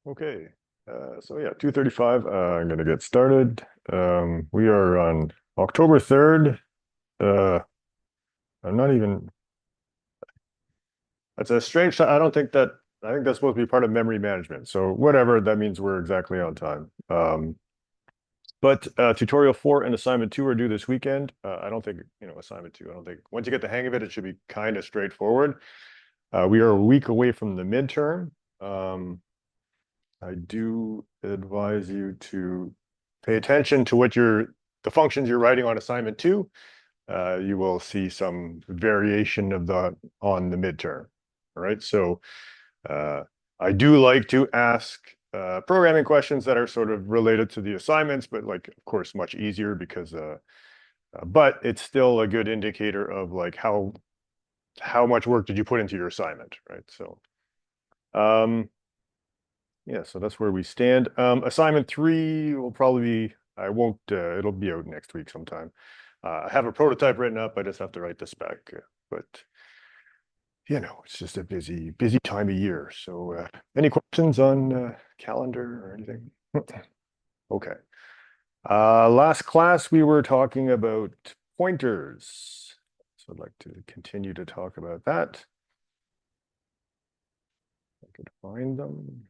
Okay, so yeah, 2:35. I'm gonna get started. We are on October 3rd. Uh, I'm not even. That's a strange. I don't think that. I think that's supposed to be part of memory management. So whatever, that means we're exactly on time. But tutorial 4 and assignment 2 are due this weekend. I don't think assignment 2. I don't think once you get the hang of it, it should be kind of straightforward. We are a week away from the midterm. Um, I do advise you to pay attention to the functions you're writing on assignment 2. You will see some variation of on the midterm. All right. So I do like to ask programming questions that are sort of related to the assignments, but like, of course, much easier because but it's still a good indicator of like how much work did you put into your assignment, right? So yeah, so that's where we stand. Assignment 3 will probably be, I won't, it'll be out next week sometime. I have a prototype written up. I just have to write the spec, but it's just a busy time of year. So any questions on calendar or anything? Okay. Last class, we were talking about pointers. So I'd like to continue to talk about that. I could find them.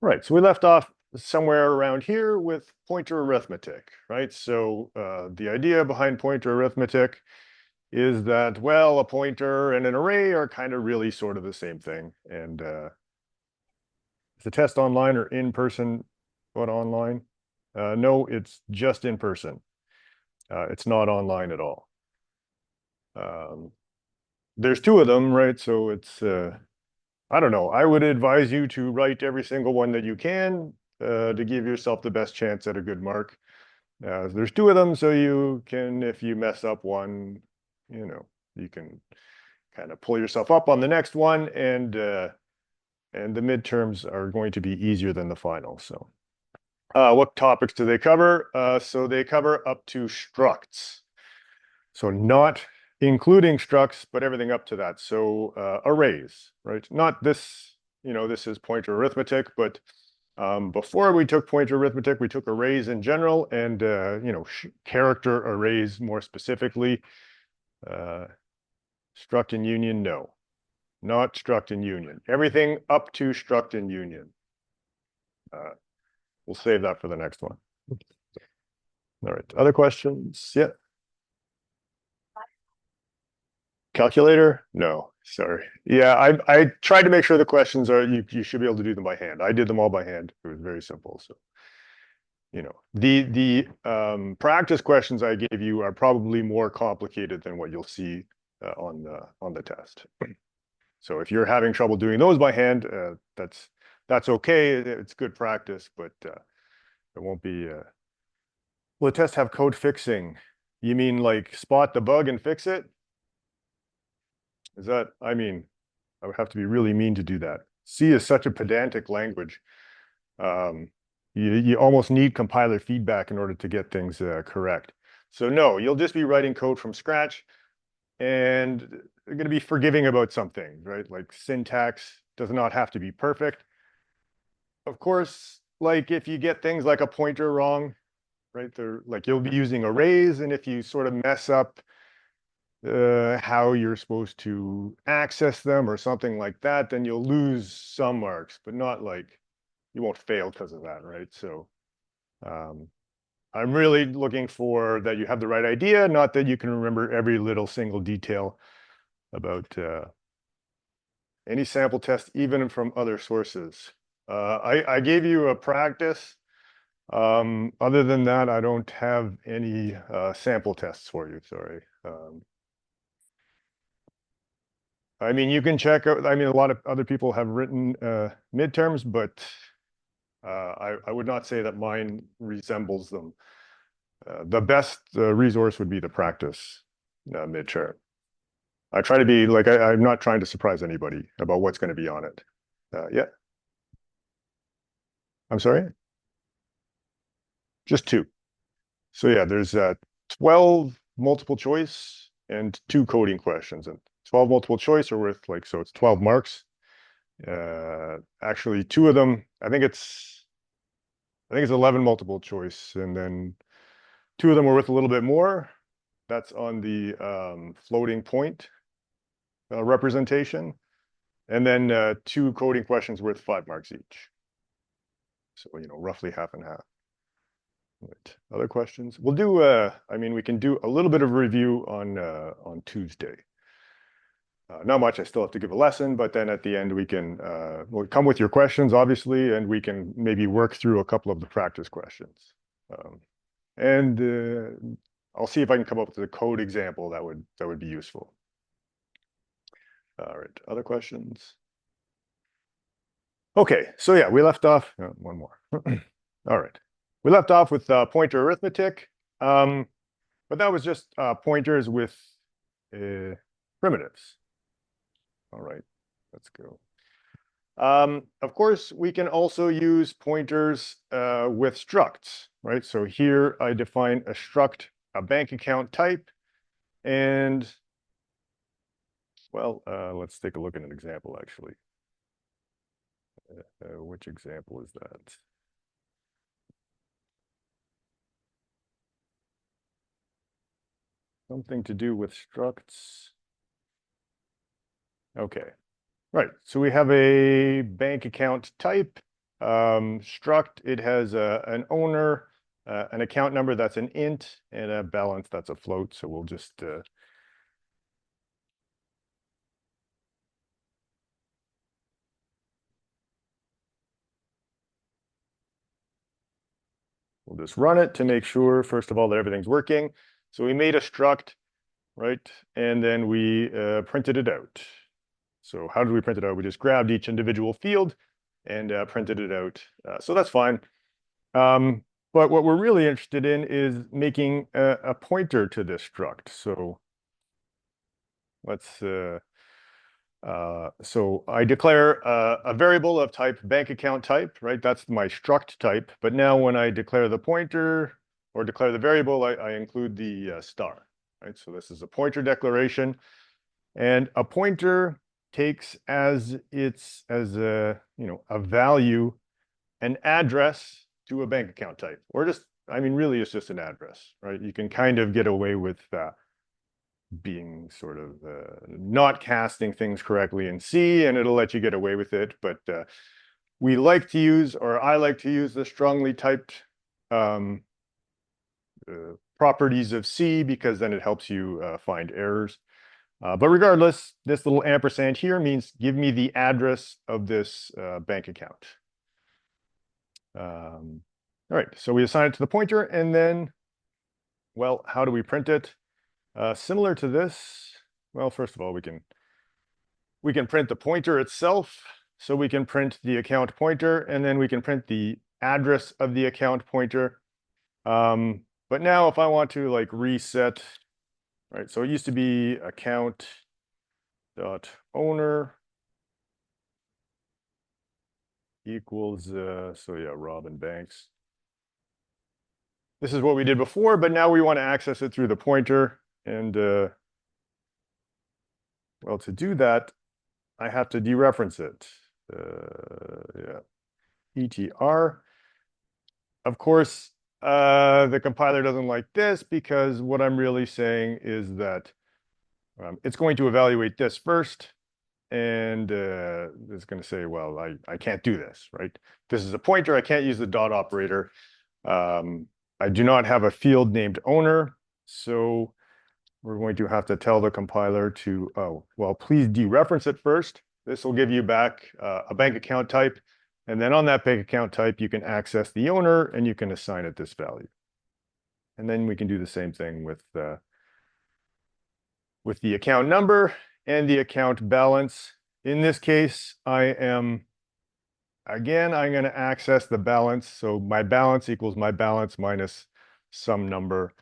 Right, so we left off somewhere around here with pointer arithmetic, right? So the idea behind pointer arithmetic is that, well, a pointer and an array are kind of really sort of the same thing. And is the test online or in person? What, online? No, it's just in person. It's not online at all. There's 2 of them, right? So it's I don't know. I would advise you to write every single one that you can to give yourself the best chance at a good mark. There's 2 of them, so you can, if you mess up one, you can kind of pull yourself up on the next one, and the midterms are going to be easier than the final. So, what topics do they cover? So they cover up to structs. So not including structs, but everything up to that. So arrays, right? Not this, this is pointer arithmetic, but before we took pointer arithmetic, we took arrays in general and, character arrays more specifically. Struct and union, no, not struct and union. Everything up to struct and union. We'll save that for the next one. All right, other questions? Yeah. Calculator? No, sorry. Yeah, I tried to make sure the questions are, you should be able to do them by hand. I did them all by hand. It was very simple. So, the practice questions I gave you are probably more complicated than what you'll see on the test. So if you're having trouble doing those by hand, that's okay. It's good practice, but it won't be. Will the test have code fixing? You mean like spot the bug and fix it? Is that, I mean, I would have to be really mean to do that. C is such a pedantic language. You almost need compiler feedback in order to get things correct. So no, you'll just be writing code from scratch, and you're going to be forgiving about some things, right? Like syntax does not have to be perfect. Of course, like if you get things like a pointer wrong, right? They're like, you'll be using arrays, and if you sort of mess up how you're supposed to access them or something like that, then you'll lose some marks, but not like you won't fail because of that, right? So I'm really looking for that you have the right idea, not that you can remember every little single detail about any sample test, even from other sources. I gave you a practice. Other than that, I don't have any sample tests for you, sorry. I mean, you can check out, I mean, a lot of other people have written midterms, but I would not say that mine resembles them. The best resource would be the practice midterm. I try to be like, I'm not trying to surprise anybody about what's going to be on it. Yeah. I'm sorry? Just 2. So yeah, there's 12 multiple choice and 2 coding questions. And 12 multiple choice are worth like, so it's 12 marks. Actually, two of them, I think it's 11 multiple choice, and then two of them were worth a little bit more. That's on the floating point representation. And then two coding questions worth 5 marks each. So, roughly half and half. Right. Other questions? We'll do, I mean, we can do a little bit of review on Tuesday. Not much, I still have to give a lesson, but then at the end we can, we'll come with your questions, obviously, and we can maybe work through a couple of the practice questions. And I'll see if I can come up with a code example that would be useful. All right, other questions? Okay, so yeah, we left off, one more. All right. We left off with pointer arithmetic, but that was just pointers with primitives. All right, let's go. Of course, we can also use pointers with structs, right? So here I define a struct, a bank account type, and well, let's take a look at an example, actually. Which example is that? Something to do with structs. Okay, right. So we have a bank account type struct. It has an owner, an account number that's an int, and a balance that's a float. So we'll just run it to make sure, first of all, that everything's working. So we made a struct, right? And then we printed it out. So how did we print it out? We just grabbed each individual field and printed it out. So that's fine. But what we're really interested in is making a pointer to this struct. So let's, so I declare a variable of type bank account type, right? That's my struct type. But now when I declare the pointer or declare the variable, I include the star, right? So this is a pointer declaration. And a pointer takes as a value an address to a bank account type, or just, I mean, really it's just an address, right? You can kind of get away with being sort of not casting things correctly in C, and it'll let you get away with it. But we like to use, or I like to use, the strongly typed properties of C, because then it helps you find errors. But regardless, this little ampersand here means give me the address of this bank account. All right, so we assign it to the pointer, and then, well, how do we print it? Similar to this, well, first of all, we can print the pointer itself. So we can print the account pointer, and then we can print the address of the account pointer. But now if I want to like reset, right, so it used to be account dot owner equals, so yeah, Robin Banks. This is what we did before, but now we want to access it through the pointer. And well, to do that, I have to dereference it. Yeah, ETR. Of course, the compiler doesn't like this, because what I'm really saying is that it's going to evaluate this first, and it's going to say, well, I can't do this, right? This is a pointer, I can't use the dot operator. I do not have a field named owner, so we're going to have to tell the compiler to, oh, well, please dereference it first. This will give you back a bank account type, and then on that bank account type, you can access the owner and you can assign it this value. And then we can do the same thing with the account number and the account balance. In this case, I'm going to access the balance. So my balance equals my balance minus some number.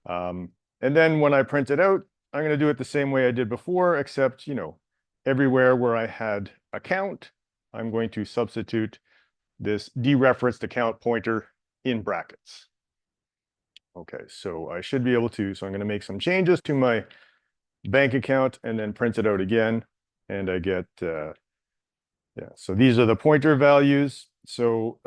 And then when I print it out, I'm going to do it the same way I did before, except, everywhere where I had account, I'm going to substitute this dereferenced account pointer in brackets. Okay, so I should be able to, so I'm going to make some changes to my bank account and then print it out again. And I get, Yeah, so these are the pointer values. So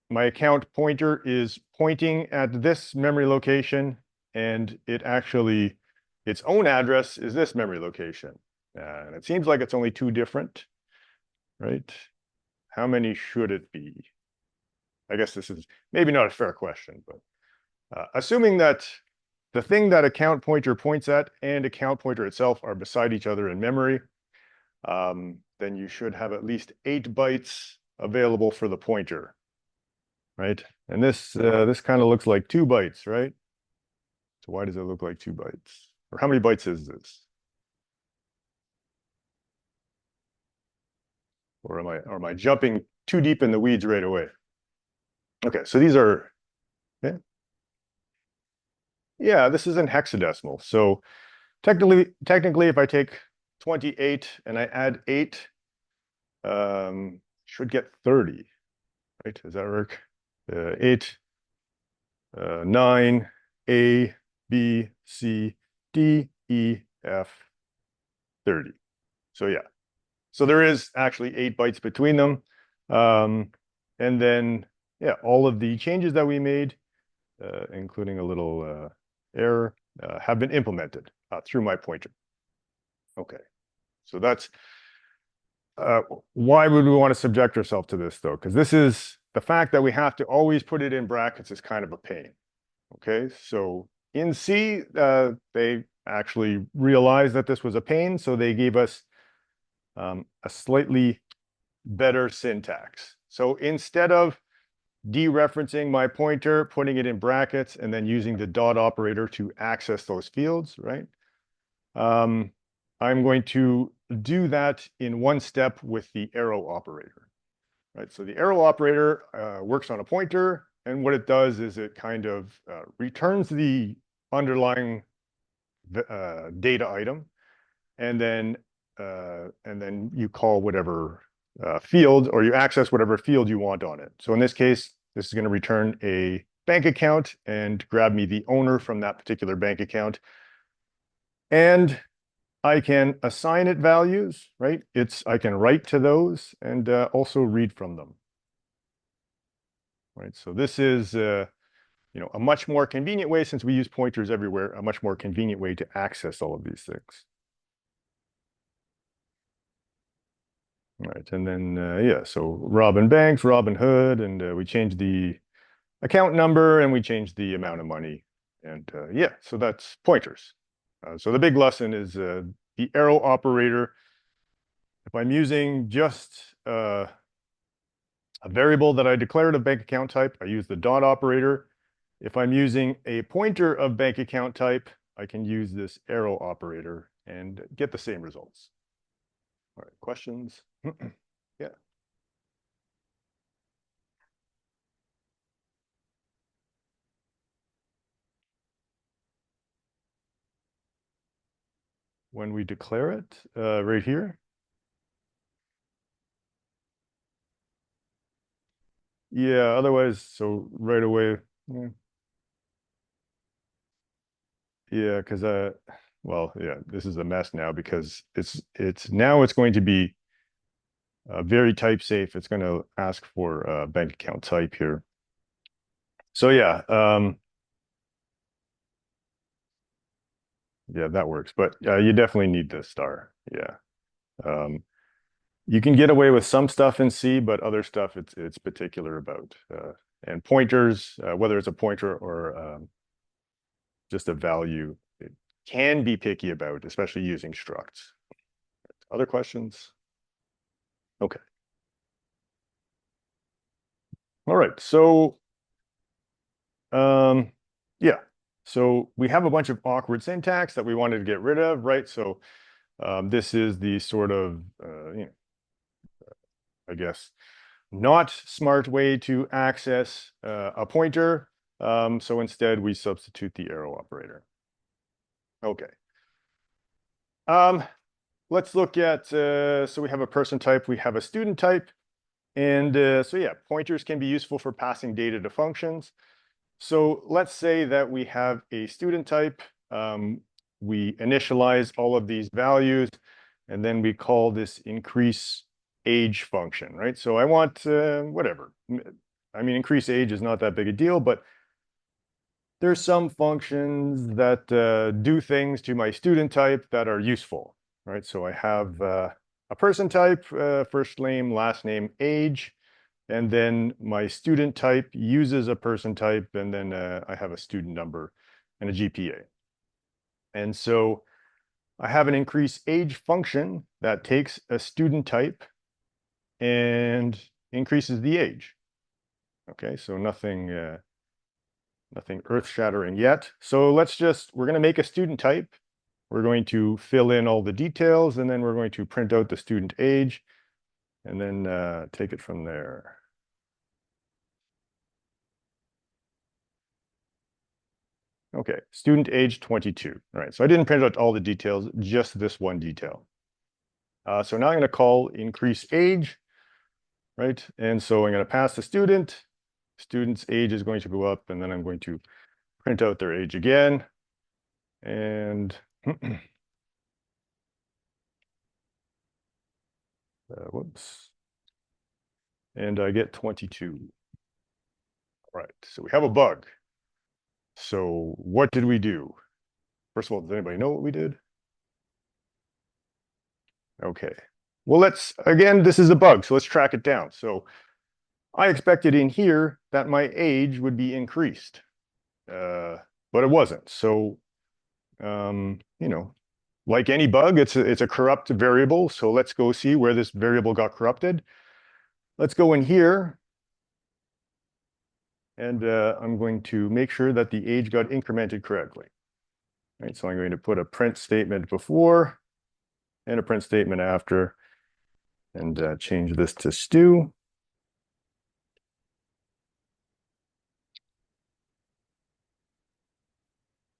my account pointer is pointing at this memory location, and its own address is this memory location. And it seems like it's only two different, right? How many should it be? I guess this is maybe not a fair question, but assuming that the thing that account pointer points at and account pointer itself are beside each other in memory, then you should have at least 8 bytes available for the pointer, right? And this kind of looks like 2 bytes, right? So why does it look like 2 bytes? Or how many bytes is this? Or am I jumping too deep in the weeds right away? Okay, so these are, yeah, this is in hexadecimal. So technically, if I take 28 and I add 8, should get 30, right? Does that work? 8, 9, A, B, C, D, E, F, 30. So yeah, so there is actually 8 bytes between them. And then, yeah, all of the changes that we made, including a little error, have been implemented through my pointer. Okay, so that's why would we want to subject ourselves to this, though? Because this is the fact that we have to always put it in brackets is kind of a pain. Okay, so in C, they actually realized that this was a pain, so they gave us a slightly better syntax. So instead of dereferencing my pointer, putting it in brackets, and then using the dot operator to access those fields, right? I'm going to do that in one step with the arrow operator, right? So the arrow operator works on a pointer, and what it does is it kind of returns the underlying data item, and then you call whatever field, or you access whatever field you want on it. So in this case, this is going to return a bank account and grab me the owner from that particular bank account. And I can assign it values, right? I can write to those and also read from them, right? So this is a much more convenient way, since we use pointers everywhere, a much more convenient way to access all of these things. All right, and then yeah, so Robin Banks, Robin Hood, and we changed the account number and we changed the amount of money, and yeah, so that's pointers. So the big lesson is the arrow operator. If I'm using just a variable that I declared of bank account type, I use the dot operator. If I'm using a pointer of bank account type, I can use this arrow operator and get the same results. All right, questions? Yeah. When we declare it, right here. Yeah, otherwise, so right away, yeah, because well, yeah, this is a mess now because it's going to be very type safe. It's going to ask for bank account type here. So yeah, yeah, that works. But you definitely need the star. Yeah. You can get away with some stuff in C, but other stuff it's particular about. And pointers, whether it's a pointer or just a value, it can be picky about, especially using structs. Other questions? Okay. All right. So, yeah. So we have a bunch of awkward syntax that we wanted to get rid of, right? So this is the sort of, I guess, not smart way to access a pointer. So instead, we substitute the arrow operator. Okay. Let's look at, so we have a person type, we have a student type. And so yeah, pointers can be useful for passing data to functions. So let's say that we have a student type. We initialize all of these values, and then we call this increase age function, right? So I want whatever. I mean, increase age is not that big a deal, but there's some functions that do things to my student type that are useful, right? So I have a person type, first name, last name, age, and then my student type uses a person type, and then I have a student number and a GPA. And so I have an increase age function that takes a student type and increases the age. Okay, so nothing earth-shattering yet. So we're going to make a student type. We're going to fill in all the details, and then we're going to print out the student age, and then take it from there. Okay, student age 22. All right, so I didn't print out all the details, just this one detail. So now I'm going to call increase age, right? And so I'm going to pass the student. Student's age is going to go up, and then I'm going to print out their age again. And whoops. And I get 22. All right, so we have a bug. So what did we do? First of all, does anybody know what we did? Okay. Well, again, this is a bug, so let's track it down. So I expected in here that my age would be increased, but it wasn't. So, like any bug, it's a corrupt variable. So let's go see where this variable got corrupted. Let's go in here, and I'm going to make sure that the age got incremented correctly. Right, so I'm going to put a print statement before and a print statement after, and change this to Stu.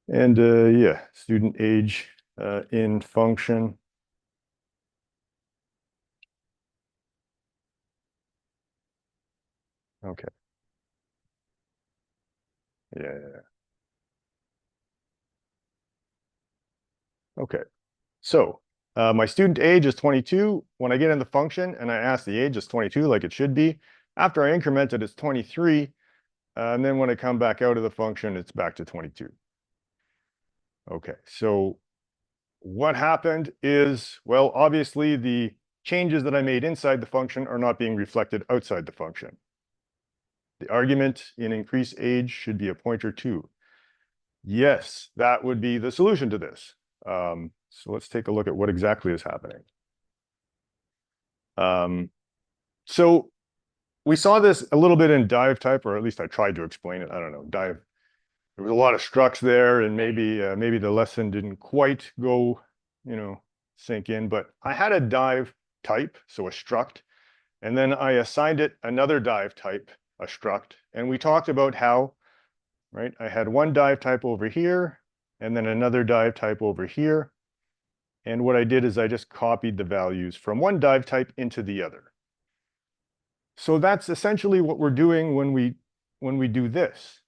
And yeah, student age in function. Okay. Yeah. Okay. So my student age is 22. When I get in the function and I ask the age, it's 22 like it should be. After I increment it, it's 23. And then when I come back out of the function, it's back to 22. Okay, so what happened is, well, obviously the changes that I made inside the function are not being reflected outside the function. The argument in increase age should be a pointer to. Yes, that would be the solution to this. So let's take a look at what exactly is happening. So we saw this a little bit in dive type, or at least I tried to explain it. I don't know, dive. There was a lot of structs there, and maybe the lesson didn't quite go, sink in. But I had a dive type, so a struct, and then I assigned it another dive type, a struct, and we talked about how, right? I had one dive type over here, and then another dive type over here. And what I did is I just copied the values from one dive type into the other. So that's essentially what we're doing when we do this.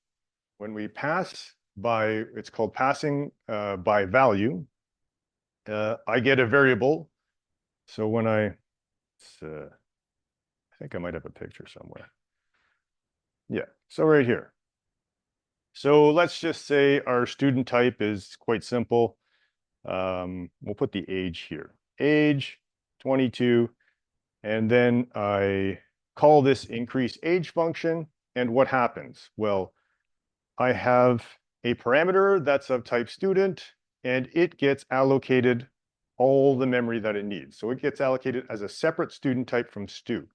When we pass by, it's called passing by value, I get a variable. So when I think I might have a picture somewhere. Yeah, so right here. So let's just say our student type is quite simple. We'll put the age here. Age 22, and then I call this increase age function, and what happens? Well, I have a parameter that's of type student, and it gets allocated all the memory that it needs. So it gets allocated as a separate student type from Stu.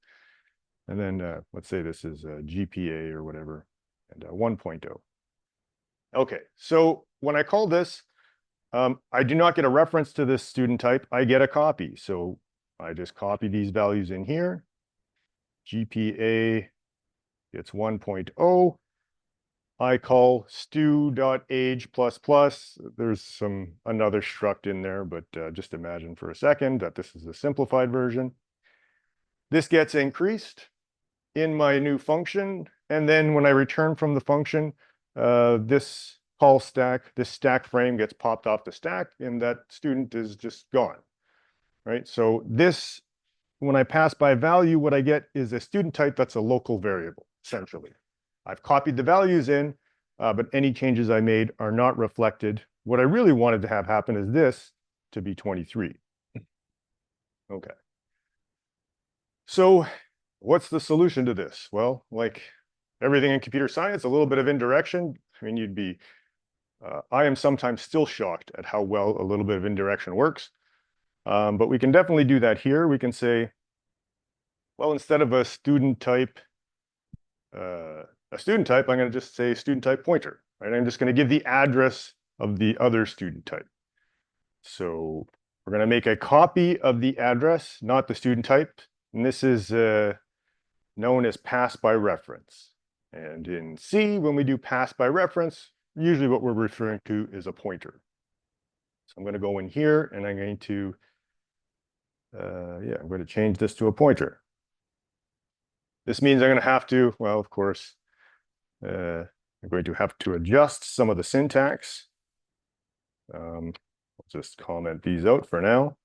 And then let's say this is a GPA or whatever, and 1.0. Okay, so when I call this, I do not get a reference to this student type. I get a copy. So I just copy these values in here. GPA gets 1.0. I call stu.age++. There's another struct in there, but just imagine for a second that this is a simplified version. This gets increased in my new function. And then when I return from the function, this call stack, this stack frame gets popped off the stack, and that student is just gone, right? So this, when I pass by value, what I get is a student type that's a local variable, essentially. I've copied the values in, but any changes I made are not reflected. What I really wanted to have happen is this to be 23. Okay. So what's the solution to this? Well, like everything in computer science, a little bit of indirection. I mean, I am sometimes still shocked at how well a little bit of indirection works. But we can definitely do that here. We can say, well, instead of a student type, I'm going to just say student type pointer, right? I'm just going to give the address of the other student type. So we're going to make a copy of the address, not the student type. And this is known as pass by reference. And in C, when we do pass by reference, usually what we're referring to is a pointer. So I'm going to go in here and I'm going to, I'm going to change this to a pointer. This means I'm going to have to, well, of course, I'm going to have to adjust some of the syntax. I'll just comment these out for now.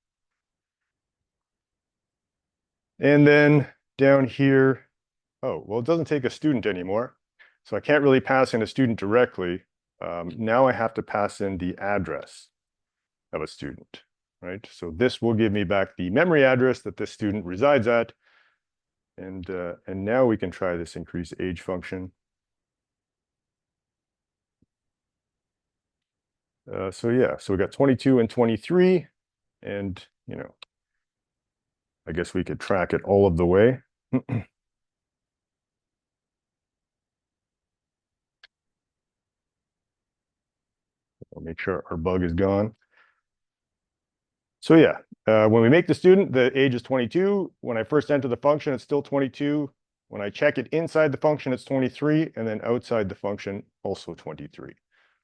And then down here, oh, well, it doesn't take a student anymore. So I can't really pass in a student directly. Now I have to pass in the address of a student, right? So this will give me back the memory address that this student resides at. And now we can try this increase age function. So we got 22 and 23, and I guess we could track it all of the way. We'll make sure our bug is gone. So when we make the student, the age is 22. When I first enter the function, it's still 22. When I check it inside the function, it's 23, and then outside the function, also 23.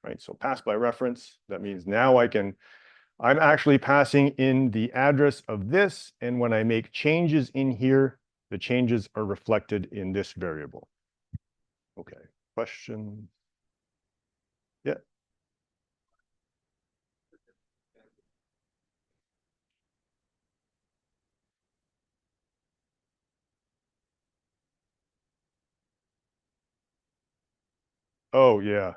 Right? So pass by reference, that means now I'm actually passing in the address of this, and when I make changes in here, the changes are reflected in this variable. Okay, question? Yeah. Oh, yeah.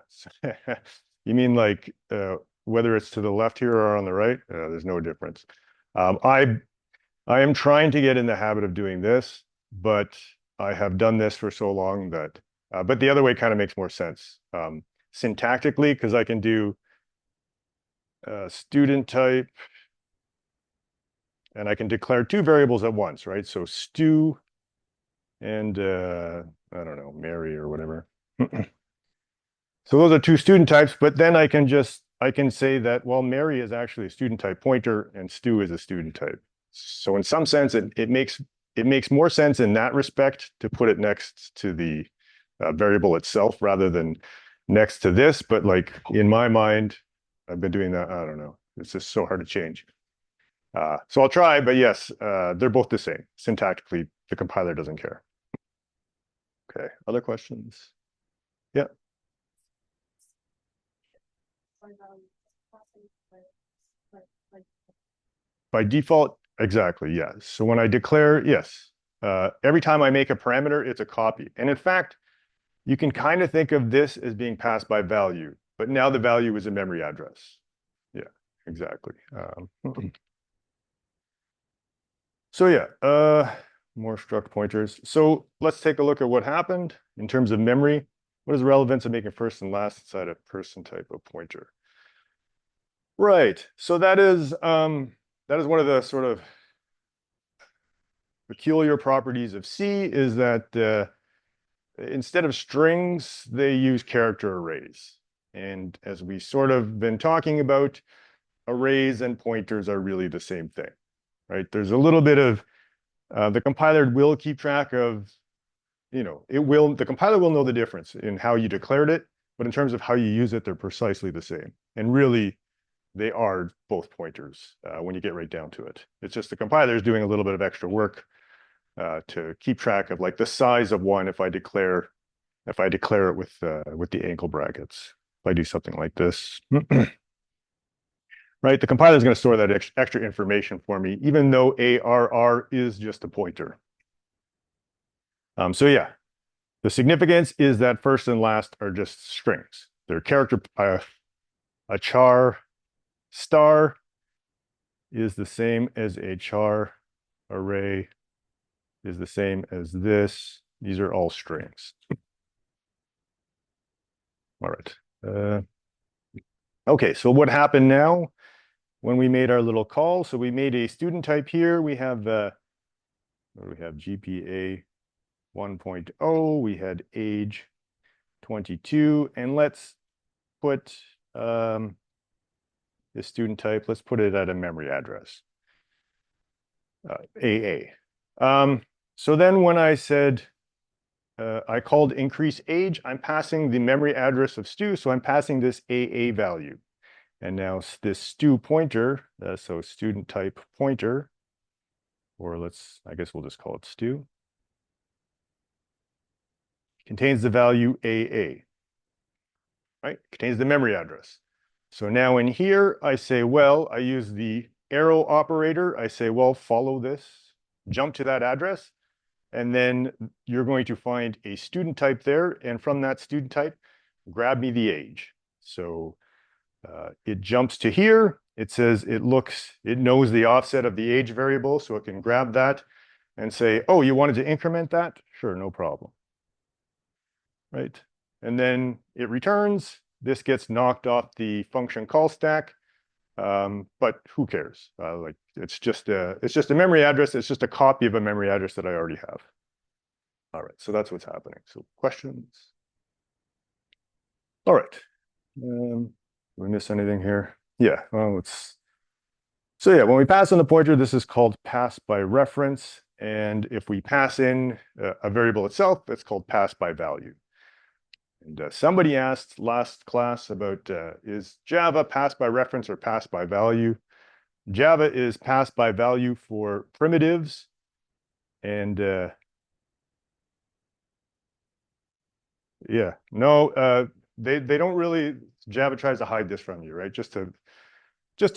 You mean like whether it's to the left here or on the right? There's no difference. I am trying to get in the habit of doing this, but I have done this for so long that, but the other way kind of makes more sense. Syntactically, because I can do student type, and I can declare two variables at once, right? So Stu and I don't know, Mary or whatever. So those are two student types, but then I can say that, well, Mary is actually a student type pointer and Stu is a student type. So in some sense, it makes more sense in that respect to put it next to the variable itself rather than next to this. But like in my mind, I've been doing that. I don't know. It's just so hard to change. So I'll try, but yes, they're both the same. Syntactically, the compiler doesn't care. Okay, other questions? Yeah. By default, exactly, yes. So when I declare, yes, every time I make a parameter, it's a copy. And in fact, you can kind of think of this as being passed by value, but now the value is a memory address. Yeah, exactly. More struct pointers. So let's take a look at what happened in terms of memory. What is the relevance of making first and last inside a person type of pointer? Right. So that is one of the sort of peculiar properties of C is that instead of strings, they use character arrays. And as we sort of been talking about, arrays and pointers are really the same thing, right? There's a little bit of the compiler will keep track of, the compiler will know the difference in how you declared it, but in terms of how you use it, they're precisely the same. And really, they are both pointers when you get right down to it. It's just the compiler is doing a little bit of extra work to keep track of like the size of one if I declare it with the angle brackets. If I do something like this. right? The compiler is going to store that extra information for me, even though ARR is just a pointer. So yeah, the significance is that first and last are just strings. They're character, a char star is the same as a char array is the same as this. These are all strings. All right. Okay, so what happened now when we made our little call? So we made a student type here. We have what do we have? GPA 1.0. We had age 22, and let's put this student type. Let's put it at a memory address, AA. So then when I said I called increase age, I'm passing the memory address of Stu, so I'm passing this AA value. And now this Stu pointer, so student type pointer, or I guess we'll just call it Stu, contains the value AA, right? Contains the memory address. So now in here, I say, well, I use the arrow operator. I say, well, follow this, jump to that address, and then you're going to find a student type there. And from that student type, grab me the age. So it jumps to here. It says it knows the offset of the age variable, so it can grab that and say, oh, you wanted to increment that? Sure, no problem. Right? And then it returns. This gets knocked off the function call stack. But who cares? Like it's just a memory address. It's just a copy of a memory address that I already have. All right, so that's what's happening. So questions? All right. Did we miss anything here? Yeah, well, so yeah, when we pass on the pointer, this is called pass by reference. And if we pass in a variable itself, it's called pass by value. And somebody asked last class about is Java pass by reference or pass by value? Java is pass by value for primitives. And yeah, no, they don't really, Java tries to hide this from you, right? Just to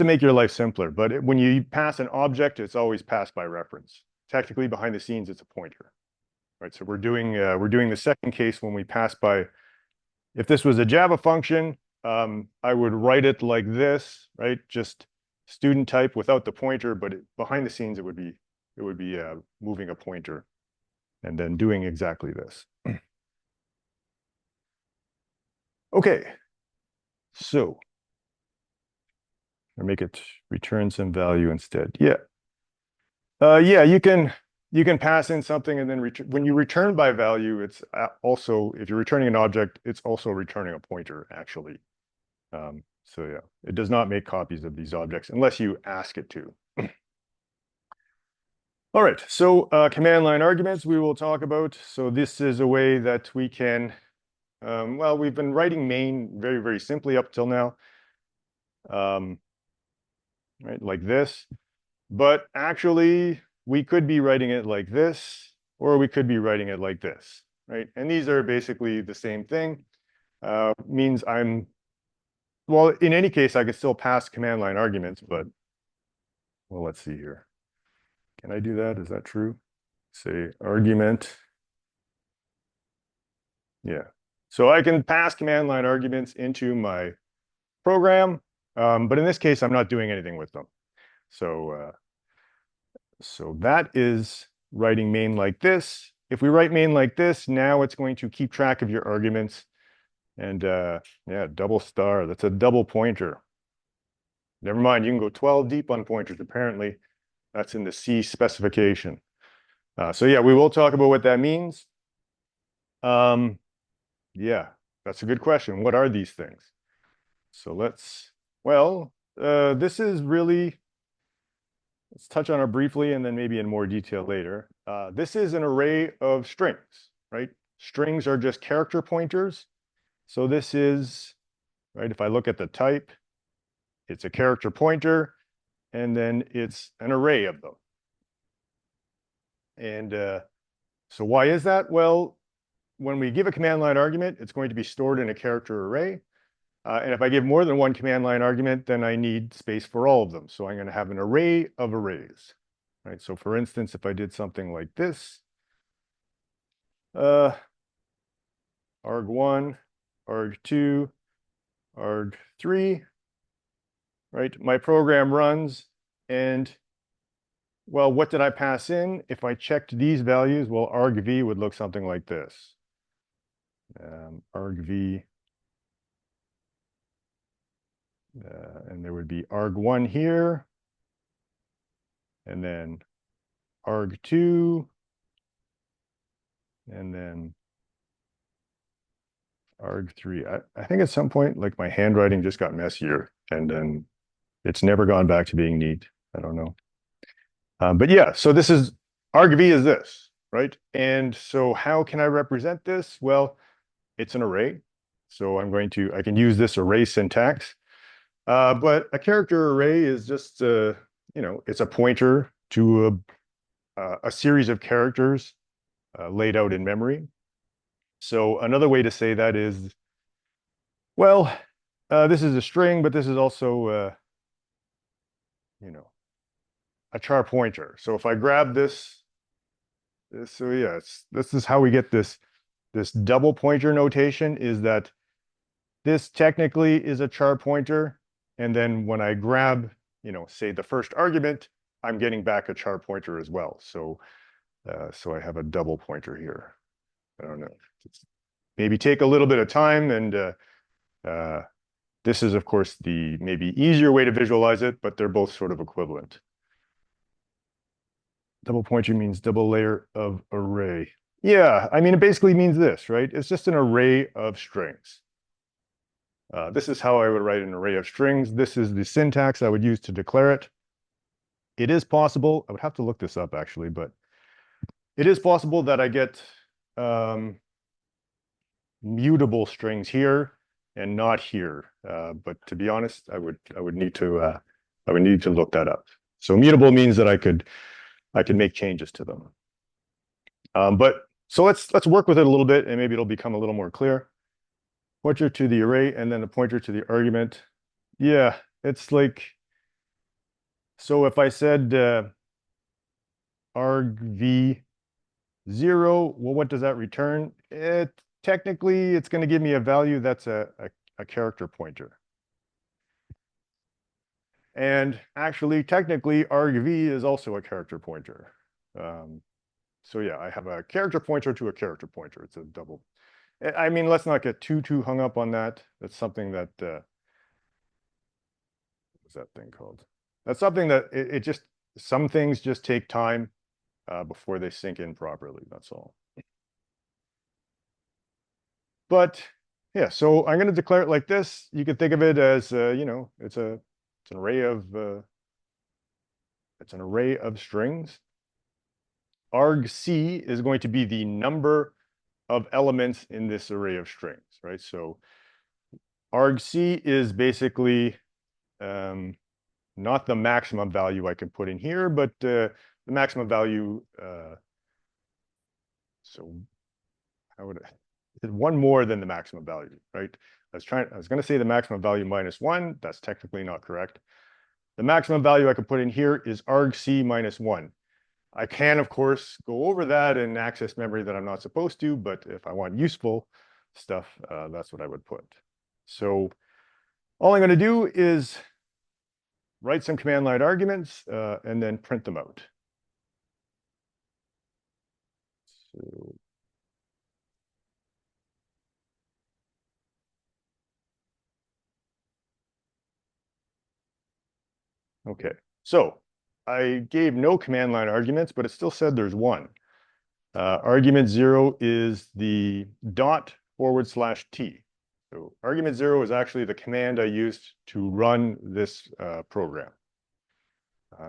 make your life simpler. But when you pass an object, it's always passed by reference. Technically, behind the scenes, it's a pointer, right? So we're doing the second case when we pass by. If this was a Java function, I would write it like this, right? Just student type without the pointer, but behind the scenes, it would be moving a pointer and then doing exactly this. Okay, so or make it return some value instead. Yeah. Yeah, you can pass in something and then when you return by value, it's also, if you're returning an object, it's also returning a pointer actually. So yeah, it does not make copies of these objects unless you ask it to. All right, so command line arguments we will talk about. So this is a way that we can, well, we've been writing main very, very simply up till now. Right, like this. But actually, we could be writing it like this, or we could be writing it like this, right? And these are basically the same thing. Means well, in any case, I could still pass command line arguments, but, well, let's see here. Can I do that? Is that true? Say argument. Yeah. So I can pass command line arguments into my program, but in this case, I'm not doing anything with them. So that is writing main like this. If we write main like this, now it's going to keep track of your arguments. And yeah, double star, that's a double pointer. Never mind, you can go 12 deep on pointers, apparently. That's in the C specification. So yeah, we will talk about what that means. Yeah, that's a good question. What are these things? So this is really, let's touch on it briefly and then maybe in more detail later. This is an array of strings, right? Strings are just character pointers. So this is, right, if I look at the type, it's a character pointer, and then it's an array of them. And so why is that? Well, when we give a command line argument, it's going to be stored in a character array. And if I give more than one command line argument, then I need space for all of them. So I'm going to have an array of arrays, right? So for instance, if I did something like this, arg1, arg2, arg3, right? My program runs, and well, what did I pass in? If I checked these values, well, argv would look something like this. Argv, and there would be arg1 here, and then arg2, and then arg3. I think at some point, like my handwriting just got messier, and then it's never gone back to being neat. I don't know. But yeah, so this is argv is this, right? And so how can I represent this? Well, it's an array. So I can use this array syntax. But a character array is just, it's a pointer to a series of characters laid out in memory. So another way to say that is, well, this is a string, but this is also, a char pointer. So if I grab this, so yeah, this is how we get this double pointer notation, is that this technically is a char pointer. And then when I grab, say the first argument, I'm getting back a char pointer as well. So I have a double pointer here. I don't know. Maybe take a little bit of time, and this is, of course, the maybe easier way to visualize it, but they're both sort of equivalent. Double pointer means double layer of array. Yeah, I mean, it basically means this, right? It's just an array of strings. This is how I would write an array of strings. This is the syntax I would use to declare it. It is possible, I would have to look this up actually, but it is possible that I get mutable strings here and not here. But to be honest, I would need to look that up. So mutable means that I could make changes to them. But so let's work with it a little bit, and maybe it'll become a little more clear. Pointer to the array and then a pointer to the argument. Yeah, it's like, so if I said argv0, well, what does that return? Technically, it's going to give me a value that's a character pointer. And actually, technically, argv is also a character pointer. So yeah, I have a character pointer to a character pointer. It's a double. I mean, let's not get too hung up on that. That's something that, what's that thing called? That's something that it just, some things just take time before they sink in properly. That's all. But yeah, so I'm going to declare it like this. You could think of it as, it's an array of strings. argc is going to be the number of elements in this array of strings, right? So argc is basically not the maximum value I can put in here, but the maximum value. So how would one more than the maximum value, right? I was going to say the maximum value -1. That's technically not correct. The maximum value I could put in here is argc -1. I can, of course, go over that and access memory that I'm not supposed to, but if I want useful stuff, that's what I would put. So all I'm going to do is write some command line arguments and then print them out. So, okay, so I gave no command line arguments, but it still said there's one. Argument 0 is the ./t. So argument 0 is actually the command I used to run this program.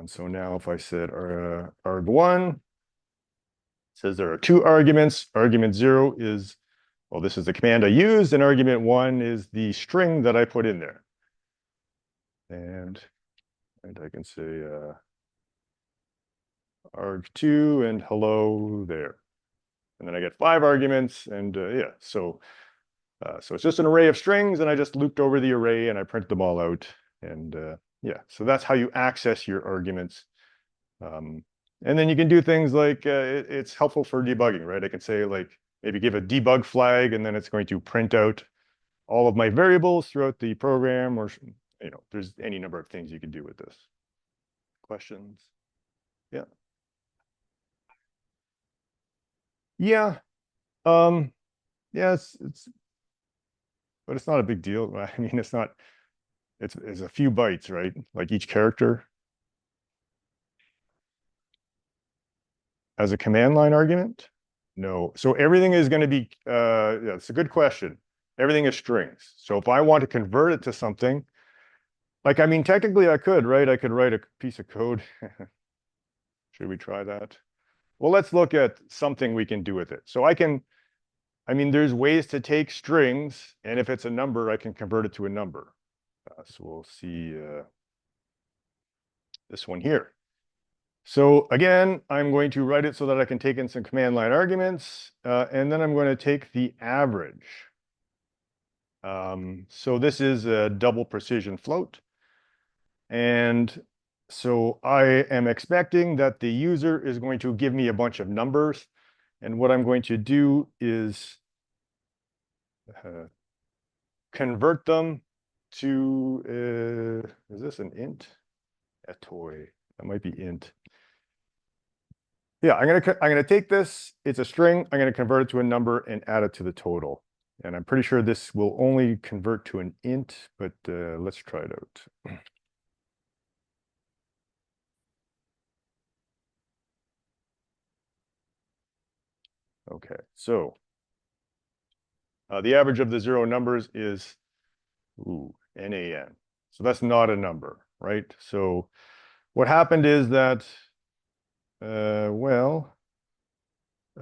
So now if I said arg1, it says there are two arguments. Argument 0 is, well, this is the command I used, and argument 1 is the string that I put in there. And I can say arg2 and hello there. And then I get 5 arguments, and yeah, so So it's just an array of strings, and I just looped over the array and I print them all out. And yeah, so that's how you access your arguments. And then you can do things like it's helpful for debugging, right? I can say like maybe give a debug flag, and then it's going to print out all of my variables throughout the program, or there's any number of things you can do with this. Questions? Yeah. Yeah. Yeah, but it's not a big deal. I mean, it's not, it's a few bytes, right? Like each character as a command line argument? No. So everything is going to be, yeah, it's a good question. Everything is strings. So if I want to convert it to something, like, I mean, technically I could, right? I could write a piece of code. Should we try that? Well, let's look at something we can do with it. So I mean, there's ways to take strings, and if it's a number, I can convert it to a number. So we'll see this one here. So again, I'm going to write it so that I can take in some command line arguments, and then I'm going to take the average. So this is a double precision float. And so I am expecting that the user is going to give me a bunch of numbers. And what I'm going to do is convert them to, is this an int? A toy. That might be int. Yeah, I'm gonna take this, it's a string, I'm gonna convert it to a number and add it to the total. And I'm pretty sure this will only convert to an int, but let's try it out. Okay, so the average of the zero numbers is NaN. So that's not a number, right? So what happened is that,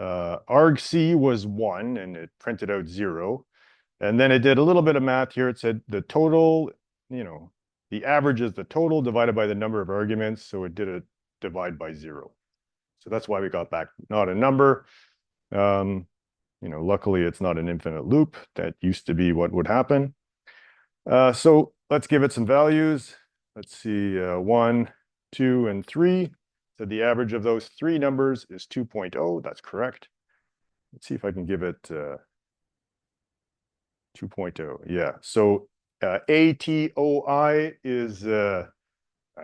argc was 1 and it printed out 0. And then it did a little bit of math here. It said the total, the average is the total divided by the number of arguments. So it did a divide by 0. So that's why we got back not a number. Luckily it's not an infinite loop. That used to be what would happen. So let's give it some values. Let's see, 1, 2, and 3. So the average of those 3 numbers is 2.0. That's correct. Let's see if I can give it 2.0. Yeah. So ATOI is, I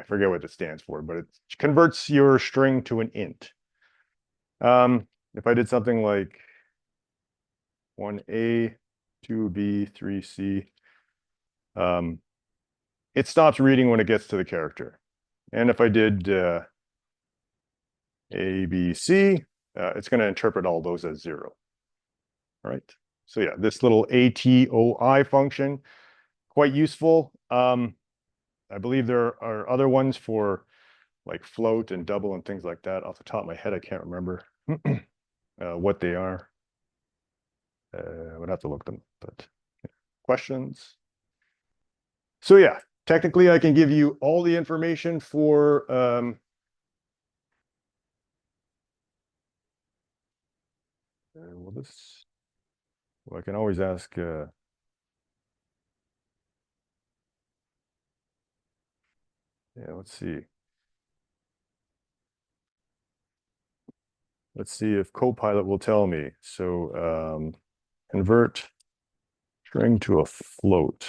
forget what it stands for, but it converts your string to an int. If I did something like 1A, 2B, 3C, it stops reading when it gets to the character. And if I did A, B, C, it's going to interpret all those as 0. All right. So yeah, this little ATOI function, quite useful. I believe there are other ones for like float and double and things like that. Off the top of my head, I can't remember what they are. I would have to look them, but questions? So yeah, technically I can give you all the information for I can always ask yeah, let's see. Let's see if Copilot will tell me. So convert string to a float.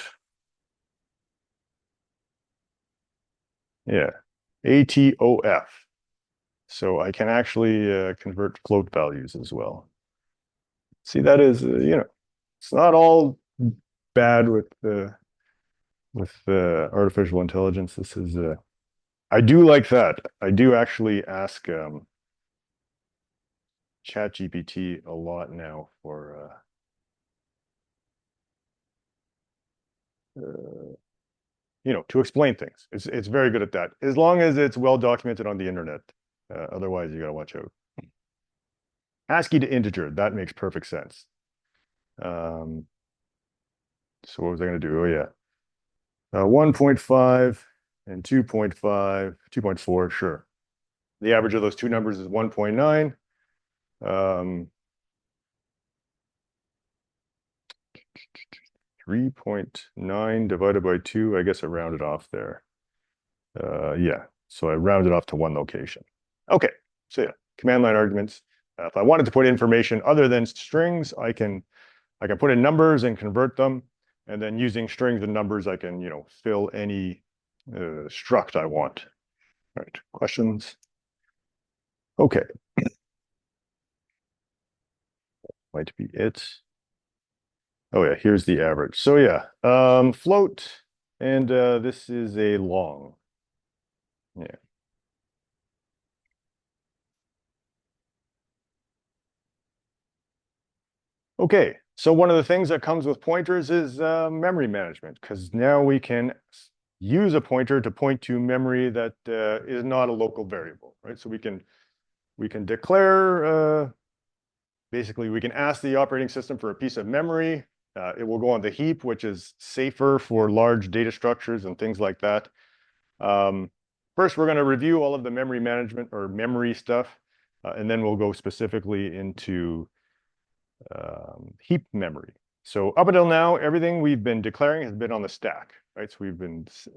Yeah, ATOF. So I can actually convert float values as well. See, that is, it's not all bad with artificial intelligence. This is, I do like that. I do actually ask ChatGPT a lot now for to explain things. It's very good at that, as long as it's well documented on the internet. Otherwise, you got to watch out. ASCII to integer, that makes perfect sense. So what was I going to do? Oh yeah, 1.5 and 2.5, 2.4, sure. The average of those two numbers is 1.9. 3.9 divided by 2, I guess I rounded off there. Yeah, so I rounded off to one location. Okay, so yeah, command line arguments. If I wanted to put information other than strings, I can put in numbers and convert them. And then using strings and numbers, I can, fill any struct I want. All right, questions? Okay. Might be it. Oh yeah, here's the average. So yeah, float, and this is a long. Yeah. Okay, so one of the things that comes with pointers is memory management, because now we can use a pointer to point to memory that is not a local variable, right? So we can declare, basically we can ask the operating system for a piece of memory. It will go on the heap, which is safer for large data structures and things like that. First, we're going to review all of the memory management or memory stuff, and then we'll go specifically into heap memory. So up until now, everything we've been declaring has been on the stack, right? So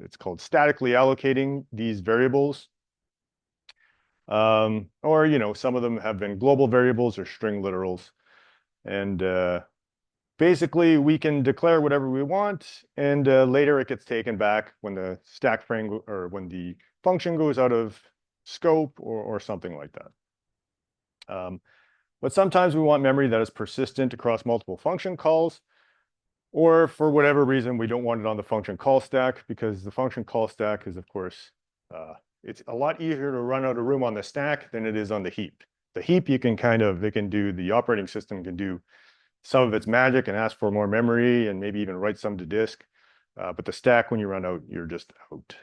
it's called statically allocating these variables. Or, some of them have been global variables or string literals. And basically, we can declare whatever we want, and later it gets taken back when the stack frame or when the function goes out of scope or something like that. But sometimes we want memory that is persistent across multiple function calls, or for whatever reason, we don't want it on the function call stack, because the function call stack is, of course, it's a lot easier to run out of room on the stack than it is on the heap. The heap, the operating system can do some of its magic and ask for more memory and maybe even write some to disk. But the stack, when you run out, you're just out.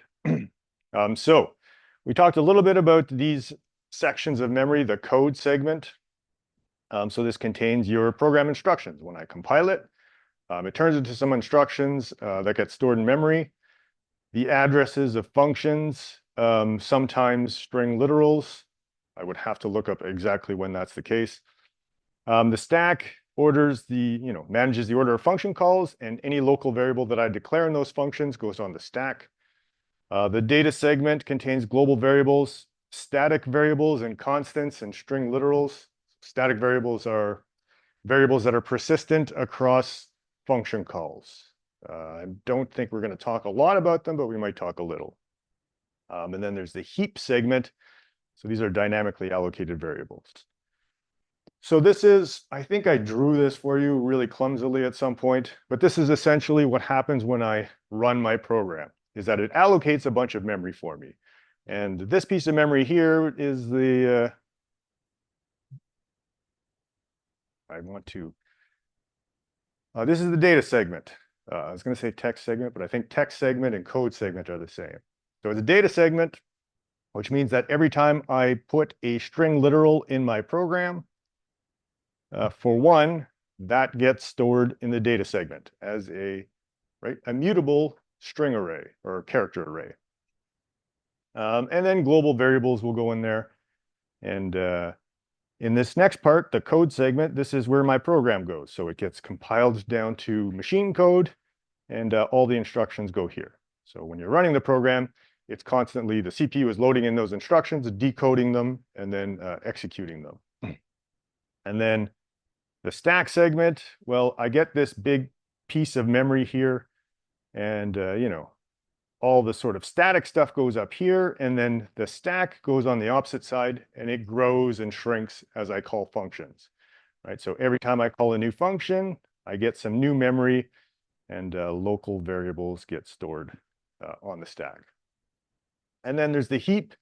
So we talked a little bit about these sections of memory, the code segment. So this contains your program instructions. When I compile it, it turns into some instructions that get stored in memory. The addresses of functions, sometimes string literals. I would have to look up exactly when that's the case. The stack manages the order of function calls, and any local variable that I declare in those functions goes on the stack. The data segment contains global variables, static variables, and constants and string literals. Static variables are variables that are persistent across function calls. I don't think we're going to talk a lot about them, but we might talk a little. And then there's the heap segment. So these are dynamically allocated variables. So I think I drew this for you really clumsily at some point, but this is essentially what happens when I run my program, is that it allocates a bunch of memory for me. And this piece of memory here is this is the data segment. I was going to say text segment, but I think text segment and code segment are the same. So it's a data segment, which means that every time I put a string literal in my program, for one, that gets stored in the data segment as a mutable string array or character array. And then global variables will go in there. And in this next part, the code segment, this is where my program goes. So it gets compiled down to machine code, and all the instructions go here. So when you're running the program, it's constantly, the CPU is loading in those instructions, decoding them, and then executing them. And then the stack segment, well, I get this big piece of memory here, and all the sort of static stuff goes up here, and then the stack goes on the opposite side, and it grows and shrinks as I call functions, right? So every time I call a new function, I get some new memory, and local variables get stored on the stack. And then there's the heap,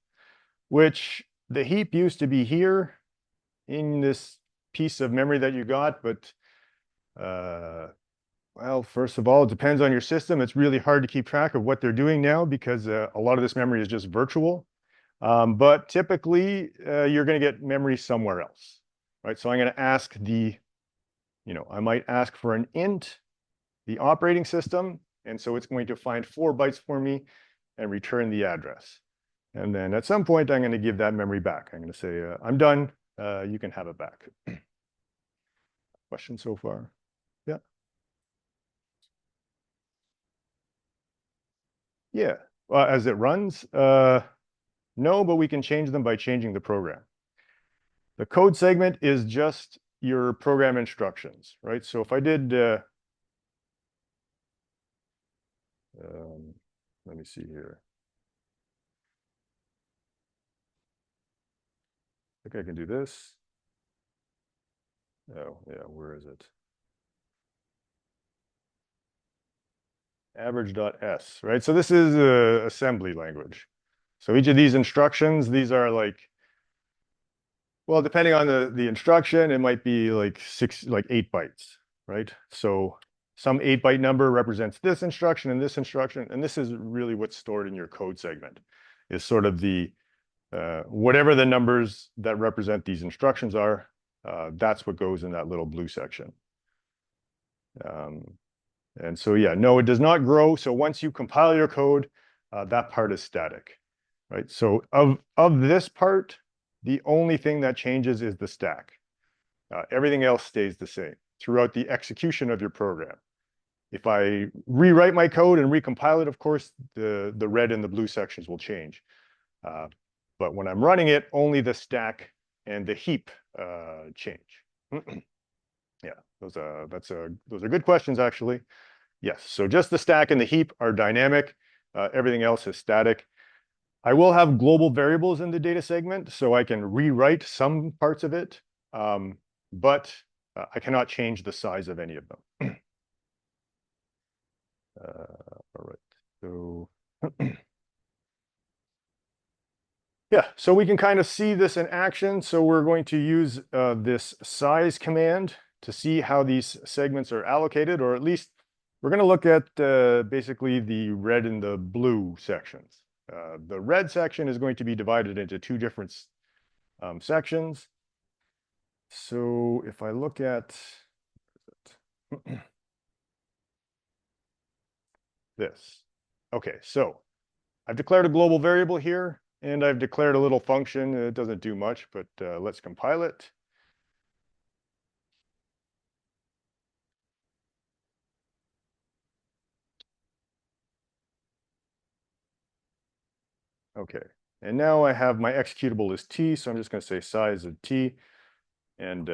which the heap used to be here in this piece of memory that you got, but well, first of all, it depends on your system. It's really hard to keep track of what they're doing now, because a lot of this memory is just virtual. But typically, you're going to get memory somewhere else, right? So I'm going to ask I might ask for an int, the operating system, and so it's going to find 4 bytes for me and return the address. And then at some point, I'm going to give that memory back. I'm going to say, I'm done. You can have it back. Question so far? Yeah. Yeah, as it runs, no, but we can change them by changing the program. The code segment is just your program instructions, right? So if I did, let me see here. I think I can do this. Oh, yeah, where is it? Average.s, right? So this is assembly language. So each of these instructions, these are like, well, depending on the instruction, it might be like 8 bytes, right? So some 8-byte number represents this instruction, and this is really what's stored in your code segment, is sort of the whatever the numbers that represent these instructions are, that's what goes in that little blue section. And so, yeah, no, it does not grow. So once you compile your code, that part is static, right? So of this part, the only thing that changes is the stack. Everything else stays the same throughout the execution of your program. If I rewrite my code and recompile it, of course, the red and the blue sections will change. But when I'm running it, only the stack and the heap change. Yeah, those are good questions, actually. Yes, so just the stack and the heap are dynamic. Everything else is static. I will have global variables in the data segment, so I can rewrite some parts of it, but I cannot change the size of any of them. All right, so yeah, so we can kind of see this in action. So we're going to use this size command to see how these segments are allocated, or at least we're going to look at basically the red and the blue sections. The red section is going to be divided into 2 different sections. So if I look at this, okay, so I've declared a global variable here, and I've declared a little function. It doesn't do much, but let's compile it. Okay, and now I have my executable is t, so I'm just going to say size of t, and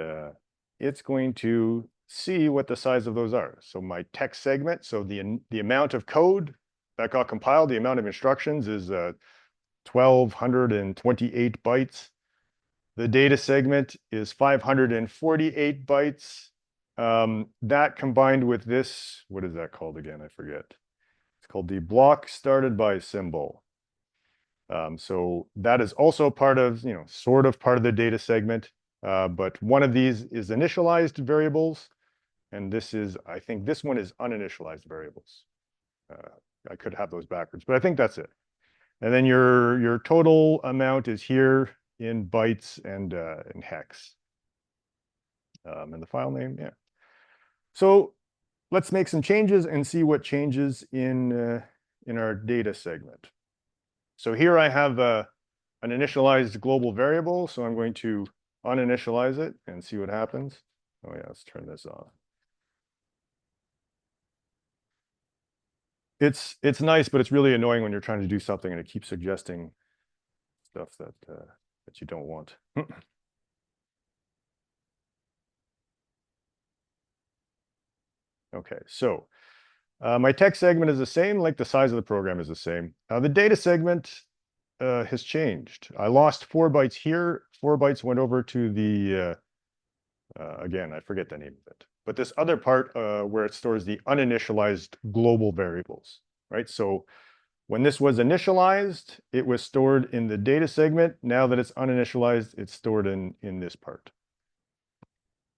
it's going to see what the size of those are. So my text segment, so the amount of code that got compiled, the amount of instructions is 1,228 bytes. The data segment is 548 bytes. That combined with this, what is that called again? I forget. It's called the block started by symbol. So that is also part of, sort of part of the data segment, but one of these is initialized variables, and this is, I think this one is uninitialized variables. I could have those backwards, but I think that's it. And then your total amount is here in bytes and in hex. And the file name, yeah. So let's make some changes and see what changes in our data segment. So here I have an initialized global variable, so I'm going to uninitialize it and see what happens. Oh yeah, let's turn this off. It's nice, but it's really annoying when you're trying to do something and it keeps suggesting stuff that you don't want. Okay, so my text segment is the same, like the size of the program is the same. The data segment has changed. I lost 4 bytes here. 4 bytes went over to the, again, I forget the name of it. But this other part where it stores the uninitialized global variables, right? So when this was initialized, it was stored in the data segment. Now that it's uninitialized, it's stored in this part.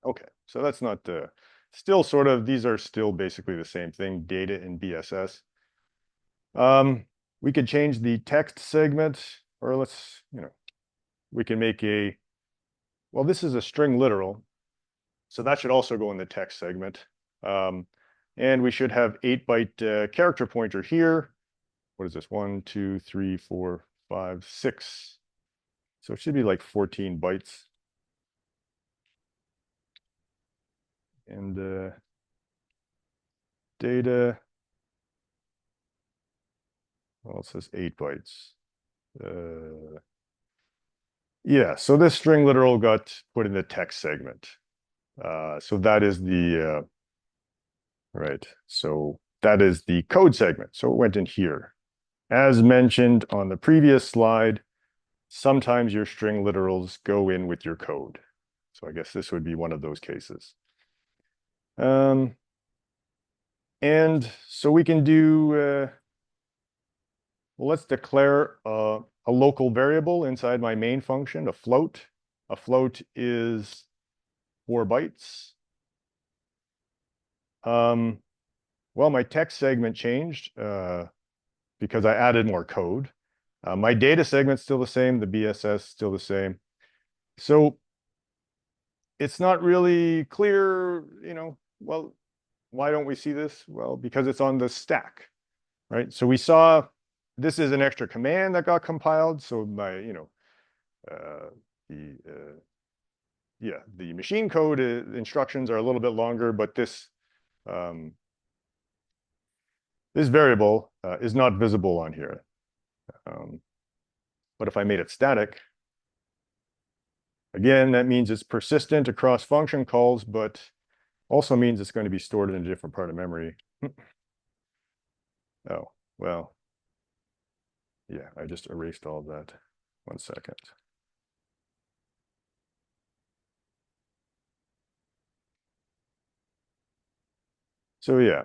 Okay, so that's not still sort of, these are still basically the same thing, data in BSS. We could change the text segment, or let's, we can make well, this is a string literal, so that should also go in the text segment. And we should have 8-byte character pointer here. What is this? 1, 2, 3, 4, 5, 6. So it should be like 14 bytes. And data Well, it says 8 bytes. Yeah, so this string literal got put in the text segment. So that is the, right, so that is the code segment. So it went in here. As mentioned on the previous slide, sometimes your string literals go in with your code. So I guess this would be one of those cases. And so we can do, well, let's declare a local variable inside my main function, a float. A float is 4 bytes. Well, my text segment changed because I added more code. My data segment's still the same, the BSS still the same. So it's not really clear, well, why don't we see this? Well, because it's on the stack, right? So we saw this is an extra command that got compiled. So my, the machine code instructions are a little bit longer, but this this variable is not visible on here. But if I made it static, again, that means it's persistent across function calls, but also means it's going to be stored in a different part of memory. Oh, well, yeah, I just erased all of that. 1 second. So yeah,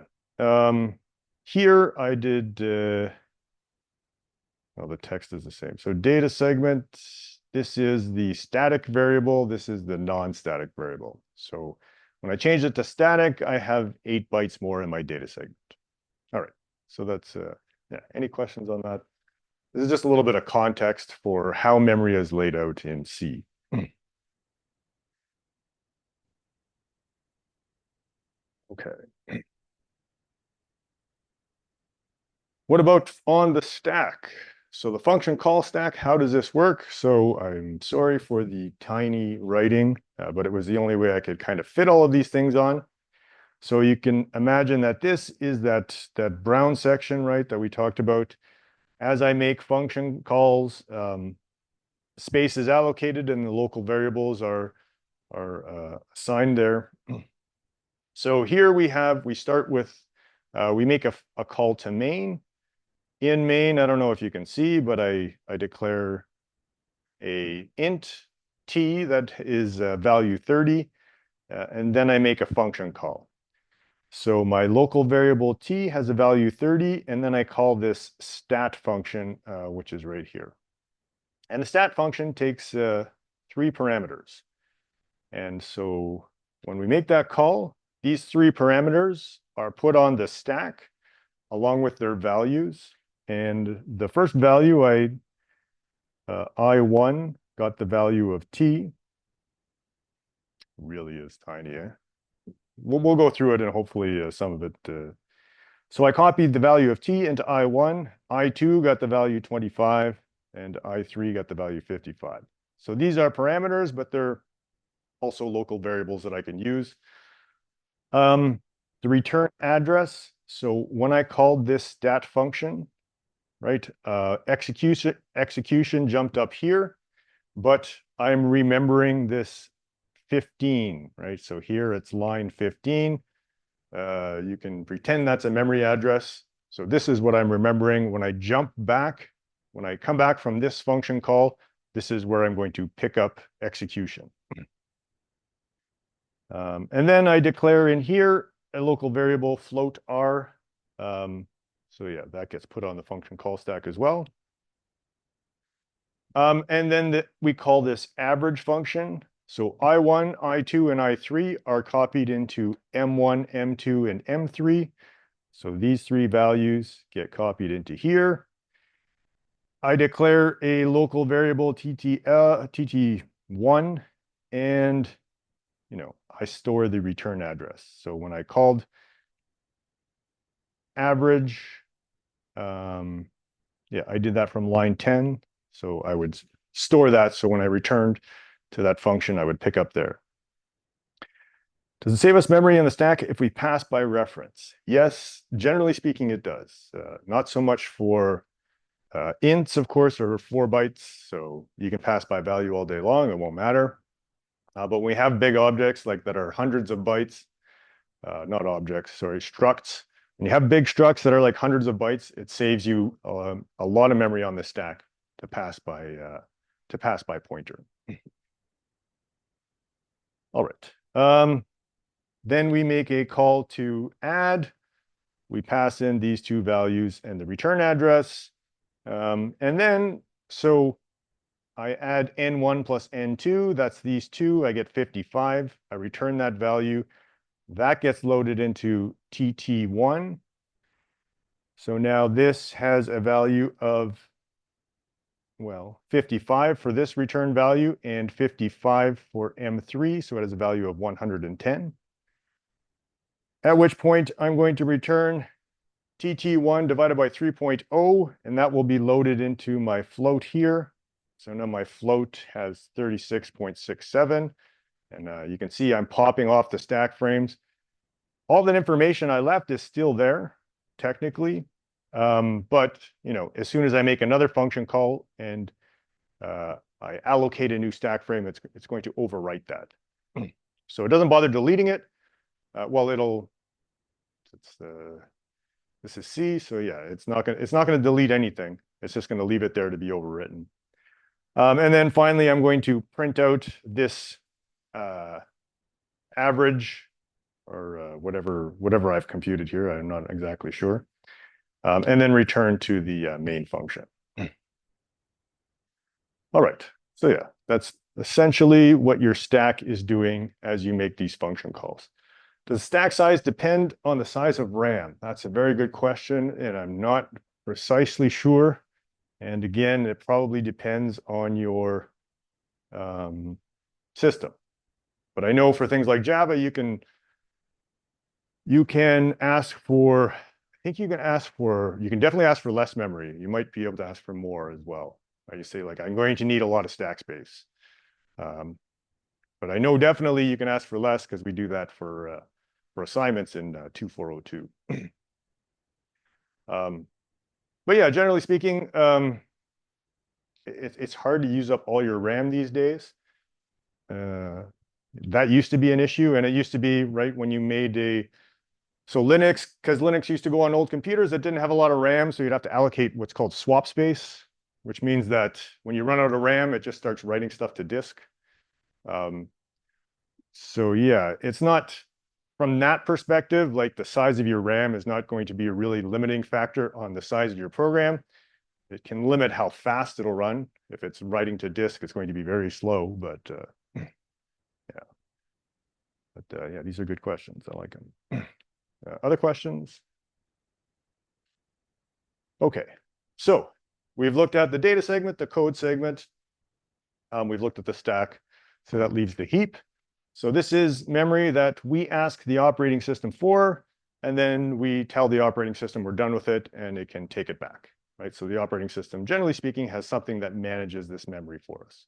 here I did, well, the text is the same. So data segment, this is the static variable. This is the non-static variable. So when I change it to static, I have 8 bytes more in my data segment. All right, so that's, yeah, any questions on that? This is just a little bit of context for how memory is laid out in C. Okay. What about on the stack? So the function call stack, how does this work? So I'm sorry for the tiny writing, but it was the only way I could kind of fit all of these things on. So you can imagine that this is that brown section, right, that we talked about. As I make function calls, space is allocated and the local variables are assigned there. So here we start with, we make a call to main. In main, I don't know if you can see, but I declare a int t that is value 30, and then I make a function call. So my local variable t has a value 30, and then I call this stat function, which is right here. And the stat function takes 3 parameters. And so when we make that call, these 3 parameters are put on the stack along with their values. And the first value, I1 got the value of t. Really is tiny, eh? We'll go through it and hopefully some of it. So I copied the value of t into I1. I2 got the value 25, and I3 got the value 55. So these are parameters, but they're also local variables that I can use. The return address. So when I called this stat function, right, execution jumped up here, but I'm remembering this 15, right? So here it's line 15. You can pretend that's a memory address. So this is what I'm remembering. When I jump back, when I come back from this function call, this is where I'm going to pick up execution. And then I declare in here a local variable float r. So yeah, that gets put on the function call stack as well. And then we call this average function. So I1, I2, and I3 are copied into M1, M2, and M3. So these 3 values get copied into here. I declare a local variable TT1, and I store the return address. So when I called average, yeah, I did that from line 10. So I would store that. So when I returned to that function, I would pick up there. Does it save us memory in the stack if we pass by reference? Yes, generally speaking, it does. Not so much for Ints, of course, are 4 bytes, so you can pass by value all day long, it won't matter. But when we have big objects like that are hundreds of bytes, not objects, sorry, structs. When you have big structs that are like hundreds of bytes, it saves you a lot of memory on the stack to pass by pointer. All right. Then we make a call to add. We pass in these two values and the return address. And then, so I add N1 plus N2, that's these two, I get 55. I return that value. That gets loaded into TT1. So now this has a value of, well, 55 for this return value and 55 for M3, so it has a value of 110. At which point I'm going to return TT1 divided by 3.0, and that will be loaded into my float here. So now my float has 36.67, and you can see I'm popping off the stack frames. All that information I left is still there, technically, but as soon as I make another function call and I allocate a new stack frame, it's going to overwrite that. So it doesn't bother deleting it. This is C, so yeah, it's not going to delete anything. It's just going to leave it there to be overwritten. And then finally, I'm going to print out this average or whatever I've computed here. I'm not exactly sure. And then return to the main function. All right, so yeah, that's essentially what your stack is doing as you make these function calls. Does stack size depend on the size of RAM? That's a very good question, and I'm not precisely sure. And again, it probably depends on your system. But I know for things like Java, you can ask for, I think you can definitely ask for less memory. You might be able to ask for more as well. You say like, I'm going to need a lot of stack space. But I know definitely you can ask for less because we do that for assignments in 2402. But yeah, generally speaking, it's hard to use up all your RAM these days. That used to be an issue, and it used to be right when you made so Linux, because Linux used to go on old computers that didn't have a lot of RAM, so you'd have to allocate what's called swap space, which means that when you run out of RAM, it just starts writing stuff to disk. So yeah, it's not, from that perspective, like the size of your RAM is not going to be a really limiting factor on the size of your program. It can limit how fast it'll run. If it's writing to disk, it's going to be very slow, but yeah. But yeah, these are good questions. I like them. Other questions? Okay, so we've looked at the data segment, the code segment. We've looked at the stack, so that leaves the heap. So this is memory that we ask the operating system for, and then we tell the operating system we're done with it, and it can take it back, right? So the operating system, generally speaking, has something that manages this memory for us.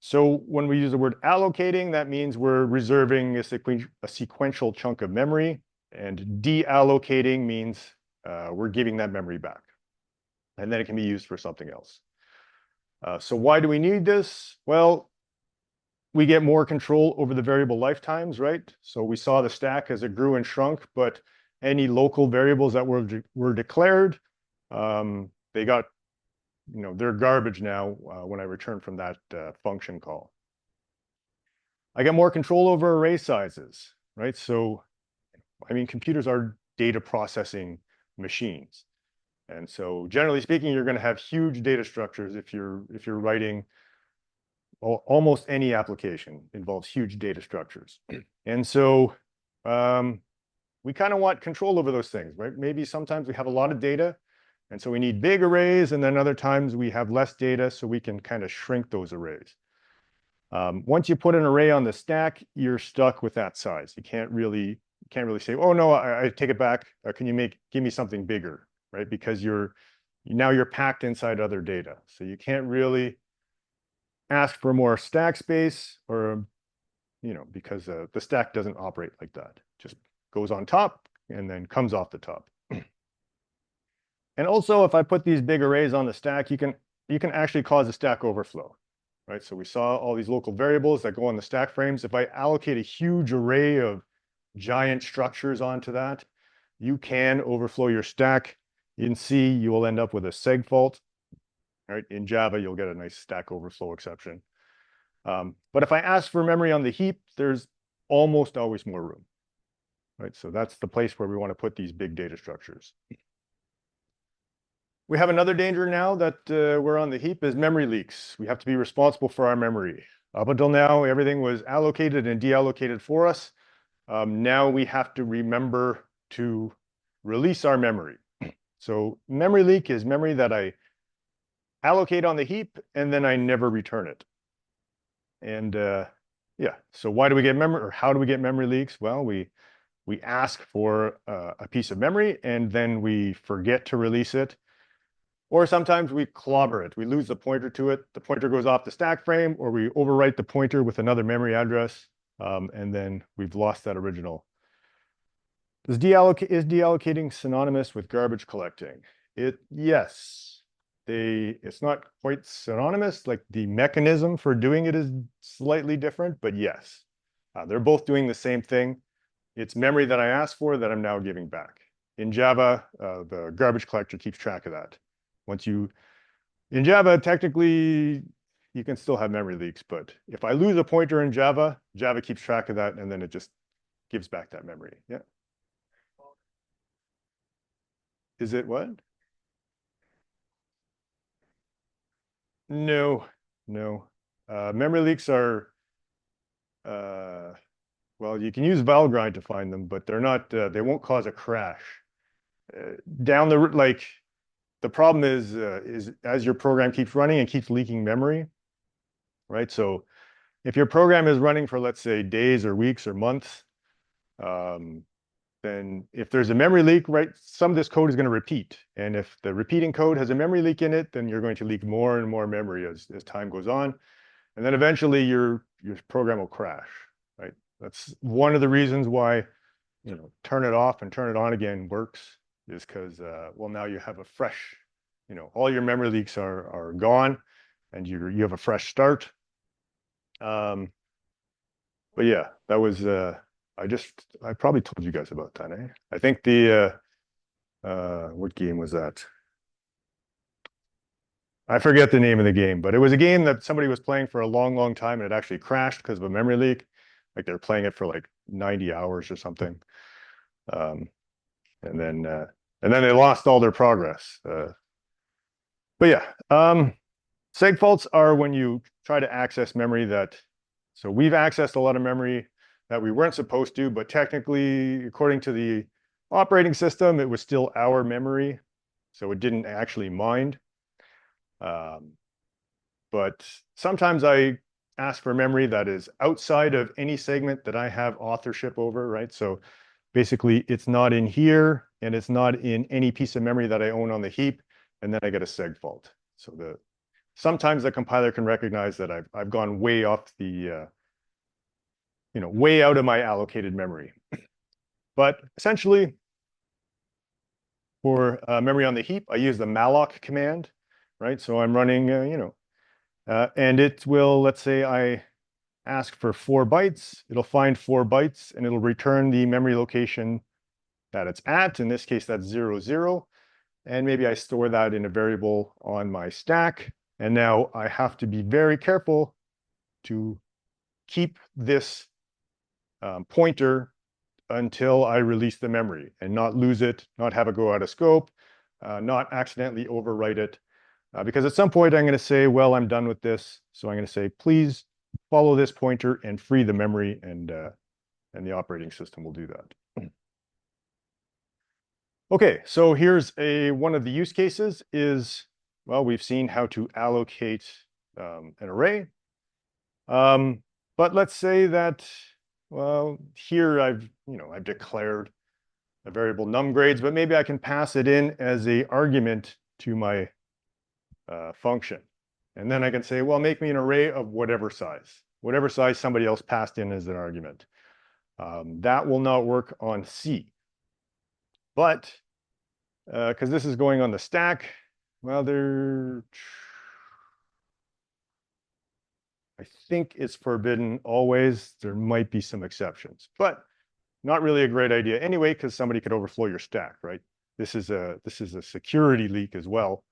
So when we use the word allocating, that means we're reserving a sequential chunk of memory, and deallocating means we're giving that memory back, and then it can be used for something else. So why do we need this? Well, we get more control over the variable lifetimes, right? So we saw the stack as it grew and shrunk, but any local variables that were declared, they got, they're garbage now when I return from that function call. I get more control over array sizes, right? So, I mean, computers are data processing machines. And so generally speaking, you're going to have huge data structures if you're writing. Almost any application involves huge data structures. And so we kind of want control over those things, right? Maybe sometimes we have a lot of data, and so we need big arrays, and then other times we have less data, so we can kind of shrink those arrays. Once you put an array on the stack, you're stuck with that size. You can't really say, oh no, I take it back. Can you give me something bigger, right? Because now you're packed inside other data. So you can't really ask for more stack space, or because the stack doesn't operate like that. It just goes on top and then comes off the top. And also, if I put these big arrays on the stack, you can actually cause a stack overflow, right? So we saw all these local variables that go on the stack frames. If I allocate a huge array of giant structures onto that, you can overflow your stack. In C, you will end up with a seg fault. Right? In Java, you'll get a nice stack overflow exception. But if I ask for memory on the heap, there's almost always more room, right? So that's the place where we want to put these big data structures. We have another danger now that we're on the heap is memory leaks. We have to be responsible for our memory. Up until now, everything was allocated and deallocated for us. Now we have to remember to release our memory. So memory leak is memory that I allocate on the heap and then I never return it. And yeah, so why do we get memory, or how do we get memory leaks? Well, we ask for a piece of memory and then we forget to release it. Or sometimes we clobber it. We lose the pointer to it. The pointer goes off the stack frame, or we overwrite the pointer with another memory address, and then we've lost that original. Is deallocating synonymous with garbage collecting? Yes. It's not quite synonymous. Like the mechanism for doing it is slightly different, but yes, they're both doing the same thing. It's memory that I asked for that I'm now giving back. In Java, the garbage collector keeps track of that. In Java, technically, you can still have memory leaks, but if I lose a pointer in Java, Java keeps track of that, and then it just gives back that memory. Yeah. Is it what? No. Memory leaks are, well, you can use Valgrind to find them, but they're not, they won't cause a crash. The problem is as your program keeps running and keeps leaking memory, right? So if your program is running for, let's say, days or weeks or months, then if there's a memory leak, right, some of this code is going to repeat. And if the repeating code has a memory leak in it, then you're going to leak more and more memory as time goes on. And then eventually your program will crash, right? That's one of the reasons why, turn it off and turn it on again works, is because, well, now you have a fresh, all your memory leaks are gone and you have a fresh start. But yeah, that was, I probably told you guys about that, eh? I think what game was that? I forget the name of the game, but it was a game that somebody was playing for a long, long time and it actually crashed because of a memory leak. Like they were playing it for like 90 hours or something. And then they lost all their progress. But yeah, seg faults are when you try to access memory so we've accessed a lot of memory that we weren't supposed to, but technically, according to the operating system, it was still our memory, so it didn't actually mind. But sometimes I ask for memory that is outside of any segment that I have authorship over, right? So basically, it's not in here, and it's not in any piece of memory that I own on the heap, and then I get a seg fault. So sometimes the compiler can recognize that I've gone way off the way out of my allocated memory. But essentially, for memory on the heap, I use the malloc command, right? So I'm running, and it will, let's say I ask for 4 bytes, it'll find 4 bytes and it'll return the memory location that it's at. In this case, that's 0, 0. And maybe I store that in a variable on my stack. And now I have to be very careful to keep this pointer until I release the memory and not lose it, not have it go out of scope, not accidentally overwrite it. Because at some point I'm going to say, well, I'm done with this. So I'm going to say, please follow this pointer and free the memory, and the operating system will do that. Okay, so here's one of the use cases is, well, we've seen how to allocate an array. But let's say that, well, here I've declared a variable numGrades, but maybe I can pass it in as an argument to my function. And then I can say, well, make me an array of whatever size somebody else passed in as an argument. That will not work on C. But because this is going on the stack. Well, I think it's forbidden always. There might be some exceptions, but not really a great idea anyway, because somebody could overflow your stack, right? This is a security leak as well.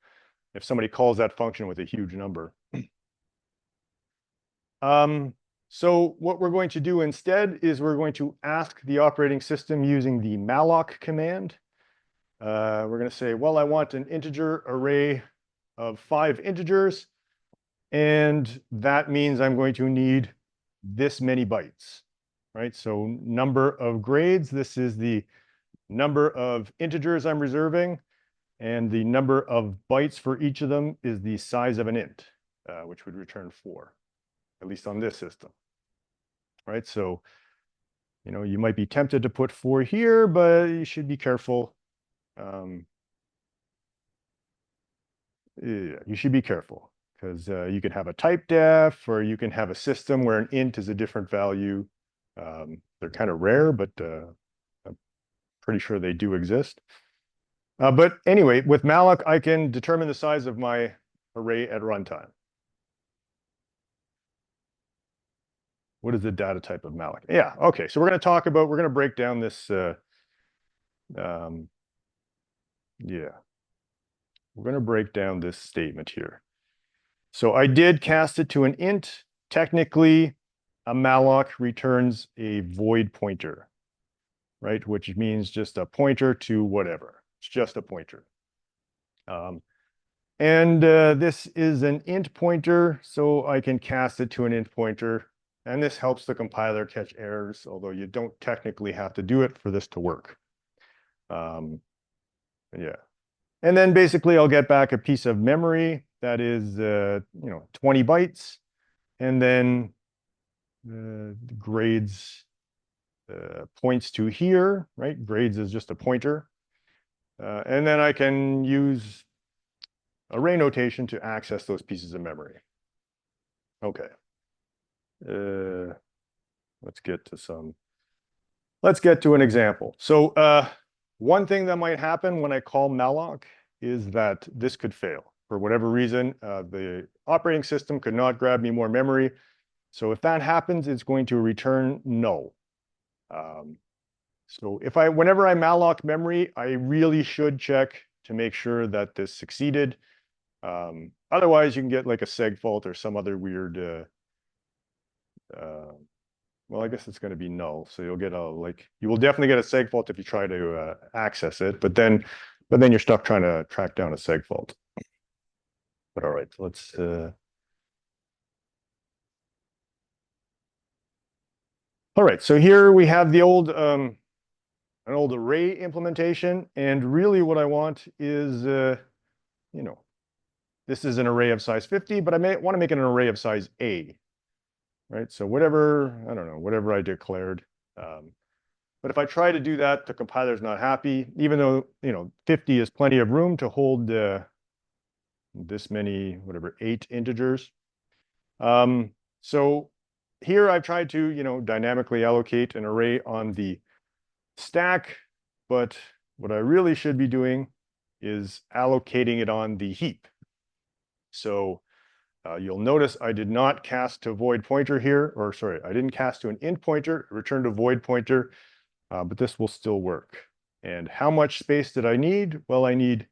If somebody calls that function with a huge number. So what we're going to do instead is we're going to ask the operating system using the malloc command. We're going to say, well, I want an integer array of 5 integers, and that means I'm going to need this many bytes, right? So number of grades, this is the number of integers I'm reserving, and the number of bytes for each of them is the size of an int, which would return 4, at least on this system, right? So, you might be tempted to put 4 here, but you should be careful. Yeah, you should be careful because you can have a type def, or you can have a system where an int is a different value. They're kind of rare, but I'm pretty sure they do exist. But anyway, with malloc, I can determine the size of my array at runtime. What is the data type of malloc? Yeah, okay. So we're going to break down this. Yeah, we're going to break down this statement here. So I did cast it to an int. Technically, a malloc returns a void pointer, right? Which means just a pointer to whatever. It's just a pointer. This is an int pointer, so I can cast it to an int pointer. And this helps the compiler catch errors, although you don't technically have to do it for this to work. Yeah. And then basically I'll get back a piece of memory that is, 20 bytes. And then the grades points to here, right? Grades is just a pointer. And then I can use array notation to access those pieces of memory. Okay. Let's get to an example. So one thing that might happen when I call malloc is that this could fail. For whatever reason, the operating system could not grab me more memory. So if that happens, it's going to return null. So whenever I malloc memory, I really should check to make sure that this succeeded. Otherwise, you can get like a seg fault or some other weird. Well, I guess it's going to be null. So you'll get you will definitely get a seg fault if you try to access it, but then you're stuck trying to track down a seg fault. But all right, let's. All right, so here we have the old an old array implementation, and really what I want is this is an array of size 50, but I may want to make it an array of size A, right? So whatever, I don't know, whatever I declared. But if I try to do that, the compiler's not happy, even though 50 is plenty of room to hold this many, 8 integers. So here I've tried to, dynamically allocate an array on the stack, but what I really should be doing is allocating it on the heap. So you'll notice I did not cast to void pointer here, or sorry, I didn't cast to an int pointer, returned a void pointer, but this will still work. And how much space did I need? Well, I need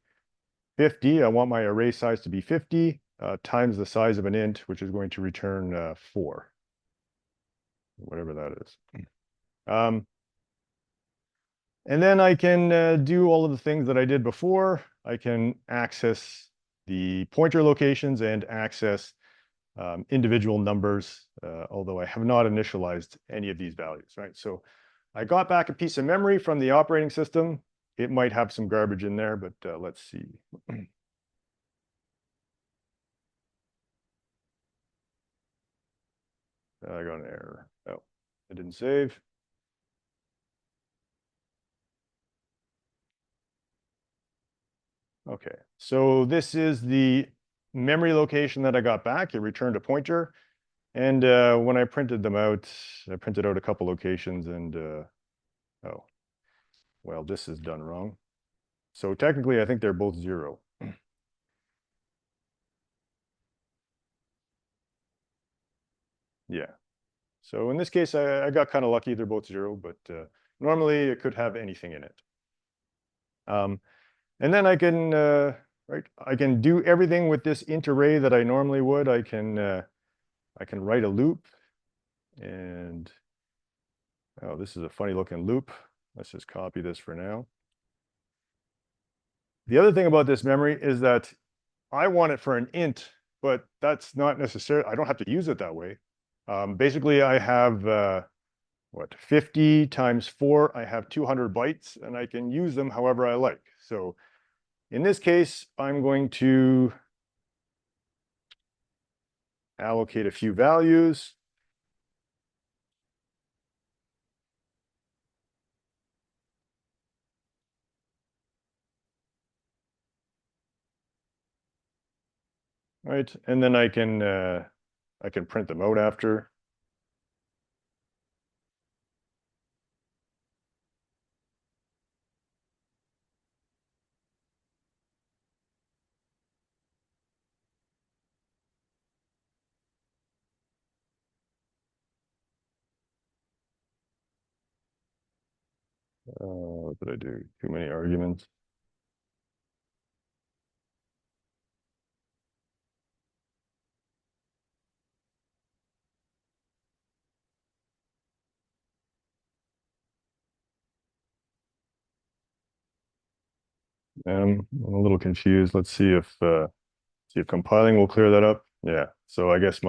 50. I want my array size to be 50 times the size of an int, which is going to return 4, whatever that is. And then I can do all of the things that I did before. I can access the pointer locations and access individual numbers, although I have not initialized any of these values, right? So I got back a piece of memory from the operating system. It might have some garbage in there, but let's see. I got an error. Oh, I didn't save. Okay, so this is the memory location that I got back. It returned a pointer. And when I printed them out, I printed out a couple locations and, oh, well, this is done wrong. So technically, I think they're both 0. Yeah. So in this case, I got kind of lucky. They're both 0, but normally it could have anything in it. And then I can, right, I can do everything with this int array that I normally would. I can write a loop, and oh, this is a funny looking loop. Let's just copy this for now. The other thing about this memory is that I want it for an int, but that's not necessary. I don't have to use it that way. Basically, I have what, 50 times 4, I have 200 bytes, and I can use them however I like. So in this case, I'm going to allocate a few values. Right, and then I can print them out after. What did I do? Too many arguments. I'm a little confused. Let's see if compiling will clear that up. Yeah. So I guess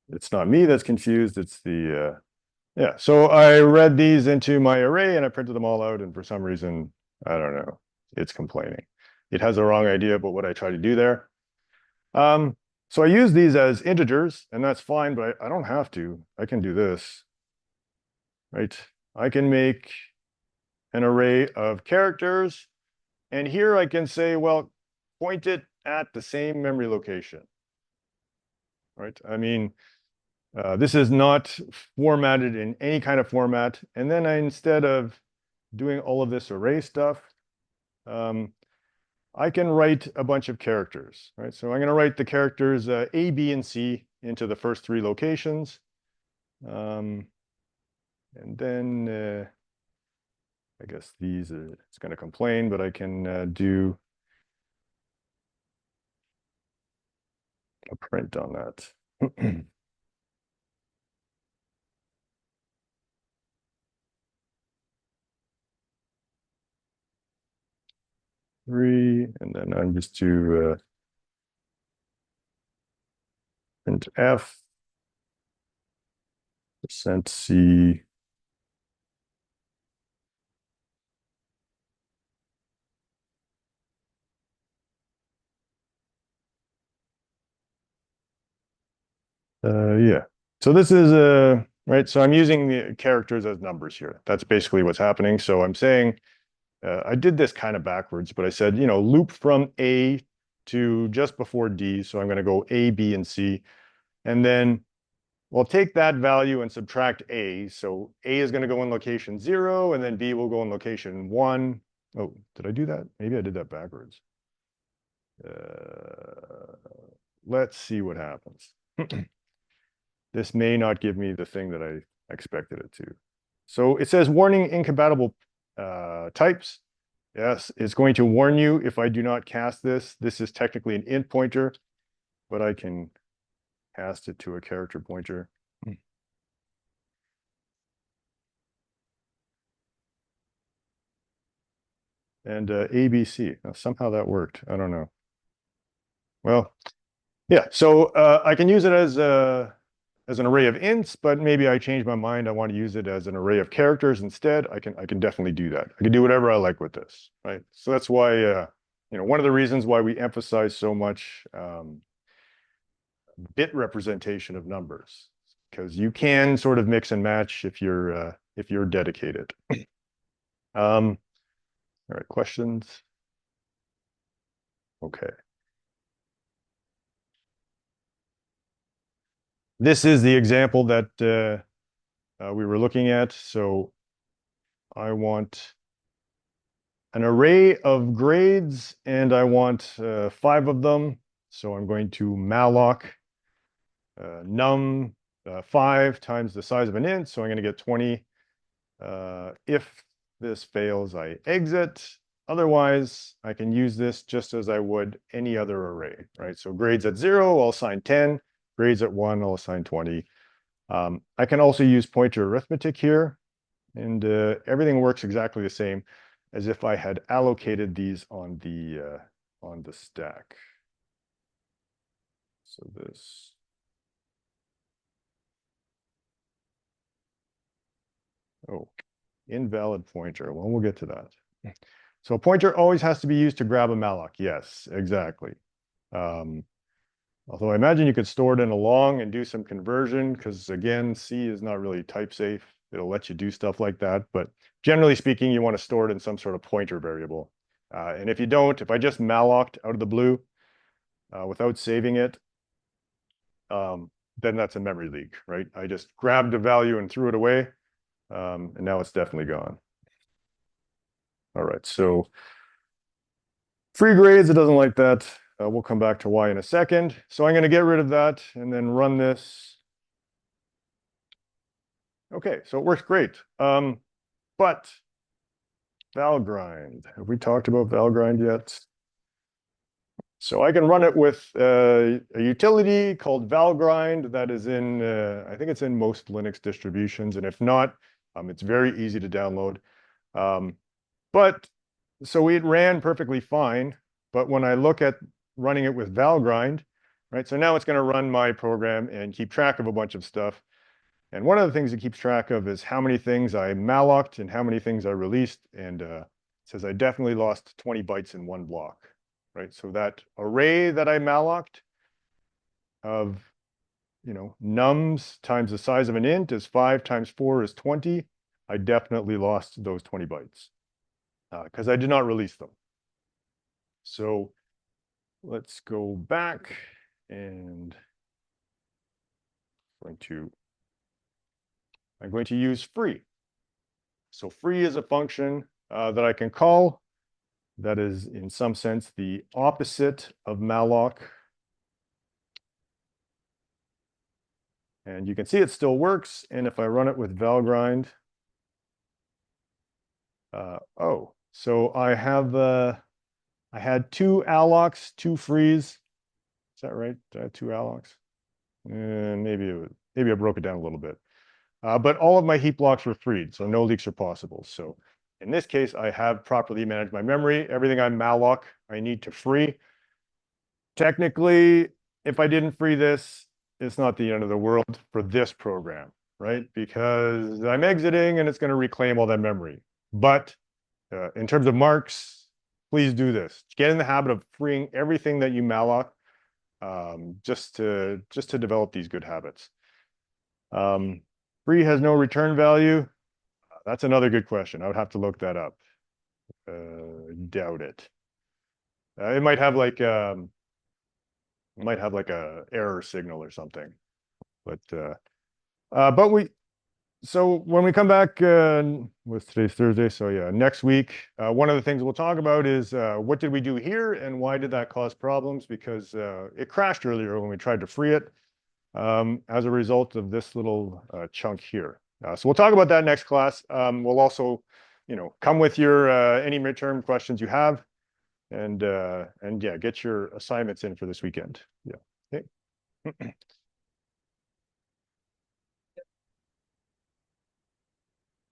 it's not me that's confused. It's the yeah. So I read these into my array and I printed them all out, and for some reason, I don't know, it's complaining. It has the wrong idea about what I try to do there. So I use these as integers, and that's fine, but I don't have to. I can do this, right? I can make an array of characters, and here I can say, well, point it at the same memory location, right? I mean, this is not formatted in any kind of format. And then instead of doing all of this array stuff, I can write a bunch of characters, right? So I'm going to write the characters A, B, and C into the first 3 locations. And then I guess these, it's going to complain, but I can do a print on that. 3, and then I'm just to print F, %C, yeah. So this is right. So I'm using the characters as numbers here. That's basically what's happening. So I'm saying I did this kind of backwards, but I said, loop from A to just before D. So I'm going to go A, B, and C, and then we'll take that value and subtract A. So A is going to go in location 0, and then B will go in location 1. Oh, did I do that? Maybe I did that backwards. Let's see what happens. This may not give me the thing that I expected it to. So it says warning incompatible types. Yes, it's going to warn you if I do not cast this. This is technically an int pointer, but I can cast it to a character pointer. And ABC. Now, somehow that worked. I don't know. Well, yeah. So I can use it as an array of ints, but maybe I change my mind. I want to use it as an array of characters instead. I can definitely do that. I can do whatever I like with this, right? So that's why one of the reasons why we emphasize so much bit representation of numbers, because you can sort of mix and match if you're dedicated. All right, questions? Okay. This is the example that we were looking at. So I want an array of grades, and I want 5 of them. So I'm going to malloc num 5 times the size of an int. So I'm going to get 20. If this fails, I exit. Otherwise, I can use this just as I would any other array, right? So grades at 0, I'll assign 10. Grades at 1, I'll assign 20. I can also use pointer arithmetic here, and everything works exactly the same as if I had allocated these on the stack. So this. Oh, invalid pointer. Well, we'll get to that. So a pointer always has to be used to grab a malloc. Yes, exactly. Although I imagine you could store it in a long and do some conversion, because again, C is not really type safe. It'll let you do stuff like that. But generally speaking, you want to store it in some sort of pointer variable. And if you don't, if I just malloced out of the blue without saving it, then that's a memory leak, right? I just grabbed a value and threw it away, and now it's definitely gone. All right, so free grades, it doesn't like that. We'll come back to why in a second. So I'm going to get rid of that and then run this. Okay, so it works great. But Valgrind, have we talked about Valgrind yet? So I can run it with a utility called Valgrind that is in, I think it's in most Linux distributions. And if not, it's very easy to download. But so it ran perfectly fine. But when I look at running it with Valgrind, right? So now it's going to run my program and keep track of a bunch of stuff. And one of the things it keeps track of is how many things I malloced and how many things I released. And it says I definitely lost 20 bytes in one block, right? So that array that I malloced of, nums times the size of an int is 5 times 4 is 20. I definitely lost those 20 bytes because I did not release them. So let's go back and I'm going to use free. So free is a function that I can call that is in some sense the opposite of malloc. And you can see it still works. And if I run it with Valgrind, so I had 2 allocs, 2 frees. Is that right? Did I have 2 allocs? Maybe I broke it down a little bit. But all of my heap blocks were freed, so no leaks are possible. So in this case, I have properly managed my memory. Everything I malloc, I need to free. Technically, if I didn't free this, it's not the end of the world for this program, right? Because I'm exiting and it's going to reclaim all that memory. But in terms of marks, please do this. Get in the habit of freeing everything that you malloc, just to develop these good habits. Free has no return value. That's another good question. I would have to look that up. Doubt it. It might have like a error signal or something. So when we come back with today's Thursday, so yeah, next week, one of the things we'll talk about is what did we do here and why did that cause problems? Because it crashed earlier when we tried to free it as a result of this little chunk here. So we'll talk about that next class. We'll also, come with your any midterm questions you have, and yeah, get your assignments in for this weekend. Yeah. Okay.